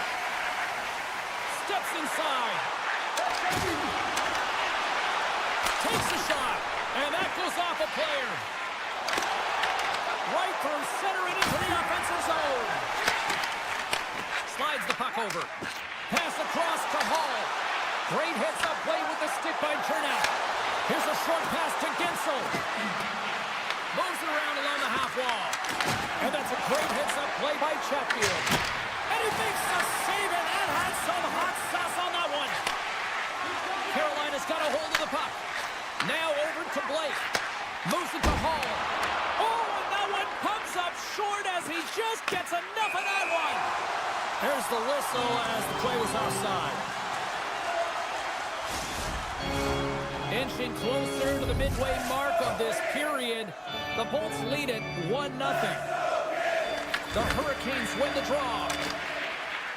Steps inside. Takes a shot. And that goes off a player. Right from center and into the offensive zone. Slides the puck over. Pass across to Hall. Great hits-up play with the stick by Chernak. Here's a short pass to Gensel. Moves it around along the half wall. And that's a great hits-up play by Chatfield. And he makes the save, and that had some hot sauce on that one. Carolina's got a hold of the puck. Now over to Blake. Moves it to Hall. Oh, and that one comes up short as he just gets enough of that one. There's the whistle as the play was offside. Inching closer to the midway mark of this period, the Bolts lead it 1-0. The Hurricanes win the draw.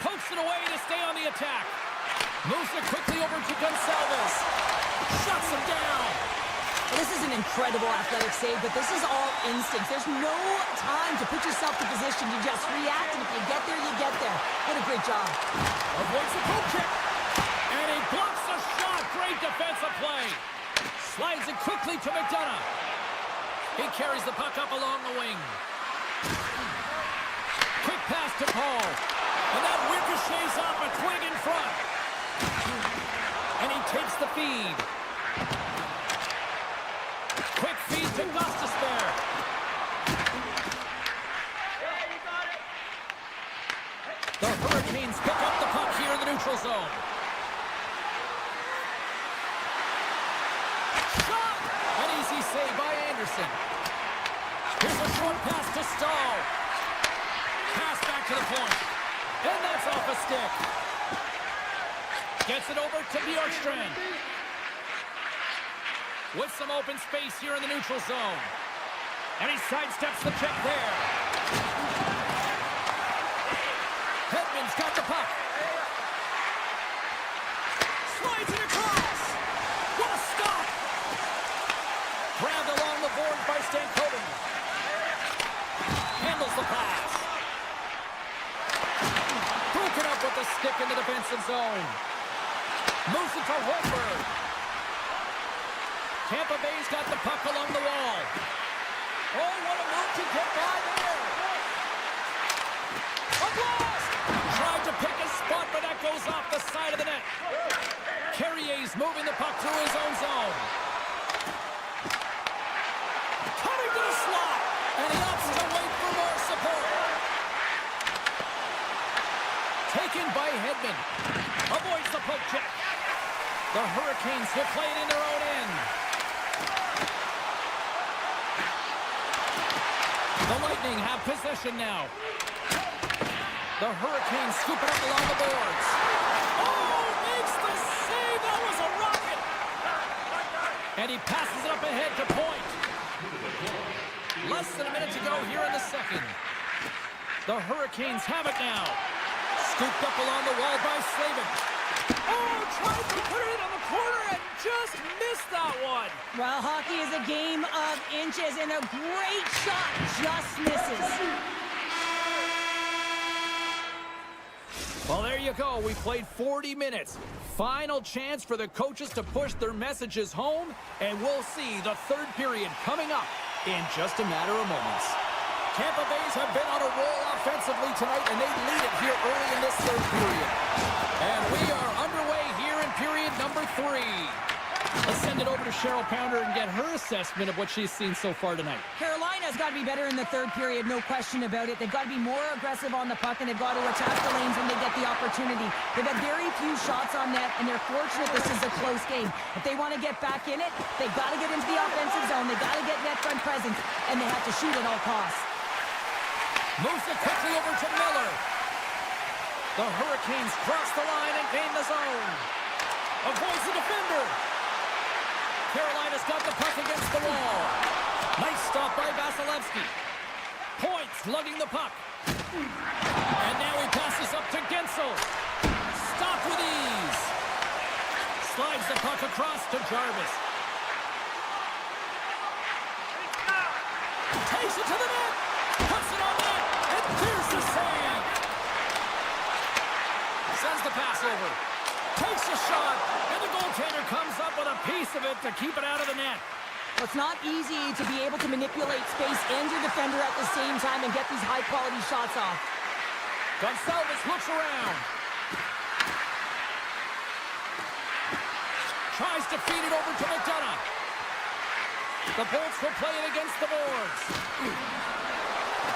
Pokes it away to stay on the attack. Moves it quickly over to Gonsalves. Shuts him down. Well, this is an incredible athletic save, but this is all instinct. There's no time to put yourself in position. You just react, and if you get there, you get there. What a great job. Avoids the poke check. And he blocks the shot. Great defensive play. Slides it quickly to McDonough. He carries the puck up along the wing. Quick pass to Paul. And that ricochets off a twig in front. And he takes the feed. Quick feed to Gostisbehere. The Hurricanes pick up the puck here in the neutral zone. Shot! An easy save by Anderson. Here's a short pass to Stahl. Pass back to the point. And that's off a stick. Gets it over to Bjorkstrand. With some open space here in the neutral zone. And he sidesteps the check there. Hedman's got the puck. Slides it across. What a stop. Grabbed along the boards by Stankoven. Handles the pass. Broken up with the stick in the defensive zone. Moves it to Holmberg. Tampa Bay's got the puck along the wall. Oh, what a move to get by there. A blast! Tried to pick a spot, but that goes off the side of the net. Carrier's moving the puck through his own zone. Coming to the slot. And he opts to wait for more support. Taken by Hedman. Avoids the poke check. The Hurricanes will play it in their own end. The Lightning have possession now. The Hurricanes scoop it up along the boards. Oh, makes the save. That was a rocket. And he passes it up ahead to Point. Less than a minute to go here in the second. The Hurricanes have it now. Scooped up along the wall by Slavin. Oh, tried to put it in on the corner and just missed that one. Well, hockey is a game of inches, and a great shot just misses. Well, there you go. We played 40 minutes. Final chance for the coaches to push their messages home, and we'll see the third period coming up in just a matter of moments. Tampa Bay's have been on a roll offensively tonight, and they lead it here early in this third period. And we are underway here in period number 3. Let's send it over to Cheryl Pounder and get her assessment of what she's seen so far tonight. Carolina's got to be better in the third period, no question about it. They've got to be more aggressive on the puck, and they've got to attack the lanes when they get the opportunity. They've had very few shots on net, and they're fortunate this is a close game. If they want to get back in it, they've got to get into the offensive zone. They've got to get net front presence, and they have to shoot at all costs. Moves it quickly over to Miller. The Hurricanes cross the line and gain the zone. Avoids the defender. Carolina's got the puck against the wall. Nice stop by Vasilevsky. Points lugging the puck. And now he passes up to Gensel. Stop with ease. Slides the puck across to Jarvis. Takes it to the net. Puts it on net. And clears the sand. Sends the pass over. Takes a shot, and the goaltender comes up with a piece of it to keep it out of the net. Well, it's not easy to be able to manipulate space and your defender at the same time and get these high-quality shots off. Gonçalves looks around. Tries to feed it over to McDonough. The Bolts will play it against the boards.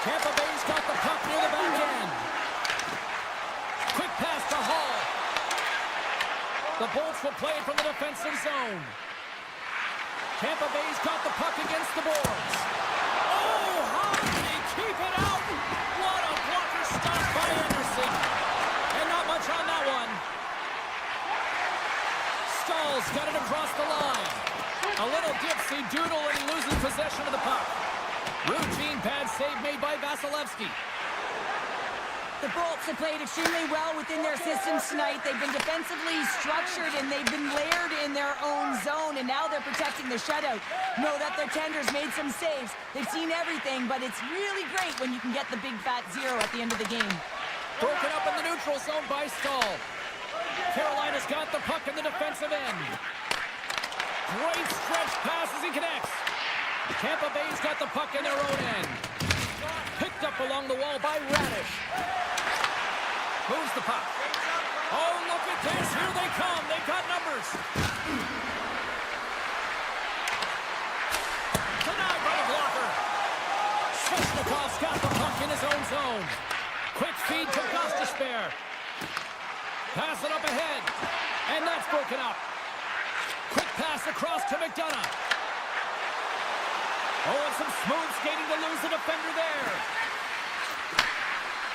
Tampa Bay's got the puck near the back end. Quick pass to Hall. The Bolts will play it from the defensive zone. Tampa Bay's got the puck against the boards. Oh, how did he keep it out? What a blocker stop by Anderson. And not much on that one. Stahl's got it across the line. A little dipsy doodle and he loses possession of the puck. Routine pad save made by Vasilevsky. The Bolts have played extremely well within their systems tonight. They've been defensively structured, and they've been layered in their own zone, and now they're protecting the shutout. Know that their tenders made some saves. They've seen everything, but it's really great when you can get the big fat zero at the end of the game. Broken up in the neutral zone by Stahl. Carolina's got the puck in the defensive end. Great stretch pass as he connects. Tampa Bay's got the puck in their own end. Picked up along the wall by Radish. Moves the puck. Oh, look at this. Here they come. They've got numbers. Denied by the blocker. Svechnikov's got the puck in his own zone. Quick feed to Gostisbehere. Pass it up ahead. And that's broken up. Quick pass across to McDonough. Oh, and some smooth skating to lose the defender there.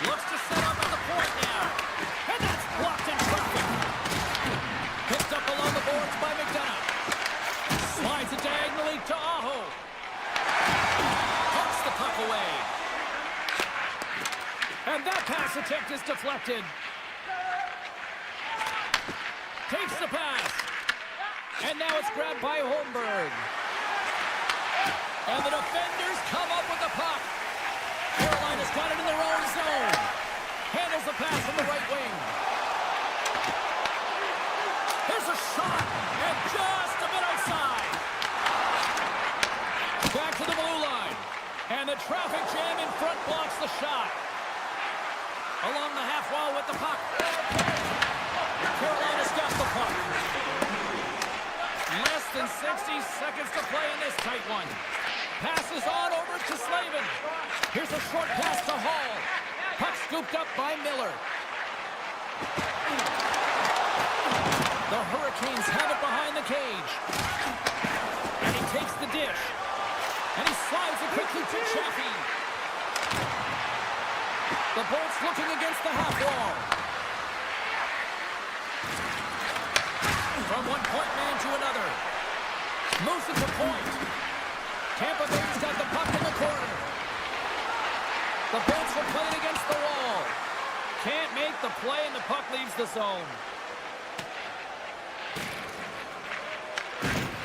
Looks to set up at the point now. And that's blocked in traffic. Picked up along the boards by McDonough. Slides it diagonally to Aho. Puts the puck away. And that pass attempt is deflected. Takes the pass. And now it's grabbed by Holmberg. And the defenders come up with the puck. Carolina's got it in their own zone. Handles the pass from the right wing. Here's a shot. And just a bit outside. Back to the blue line. And the traffic jam in front blocks the shot. Along the half wall with the puck. Carolina's got the puck. Less than 60 seconds to play in this tight one. Passes on over to Slavin. Here's a short pass to Hall. Puck scooped up by Miller. The Hurricanes have it behind the cage. And he takes the dish. And he slides it quickly to Chaffee. The Bolts looking against the half wall. From one point man to another. Moves it to point. Tampa Bay's got the puck in the corner. The Bolts are playing against the wall. Can't make the play and the puck leaves the zone.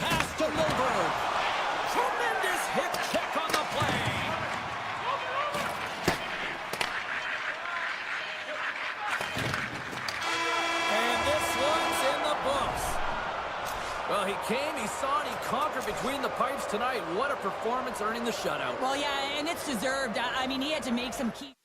Pass to Milberg. Tremendous hip check on the play. And this one's in the books. Well, he came, he saw, and he conquered between the pipes tonight. What a performance earning the shutout. Well, yeah, and it's deserved. I mean, he had to make some key...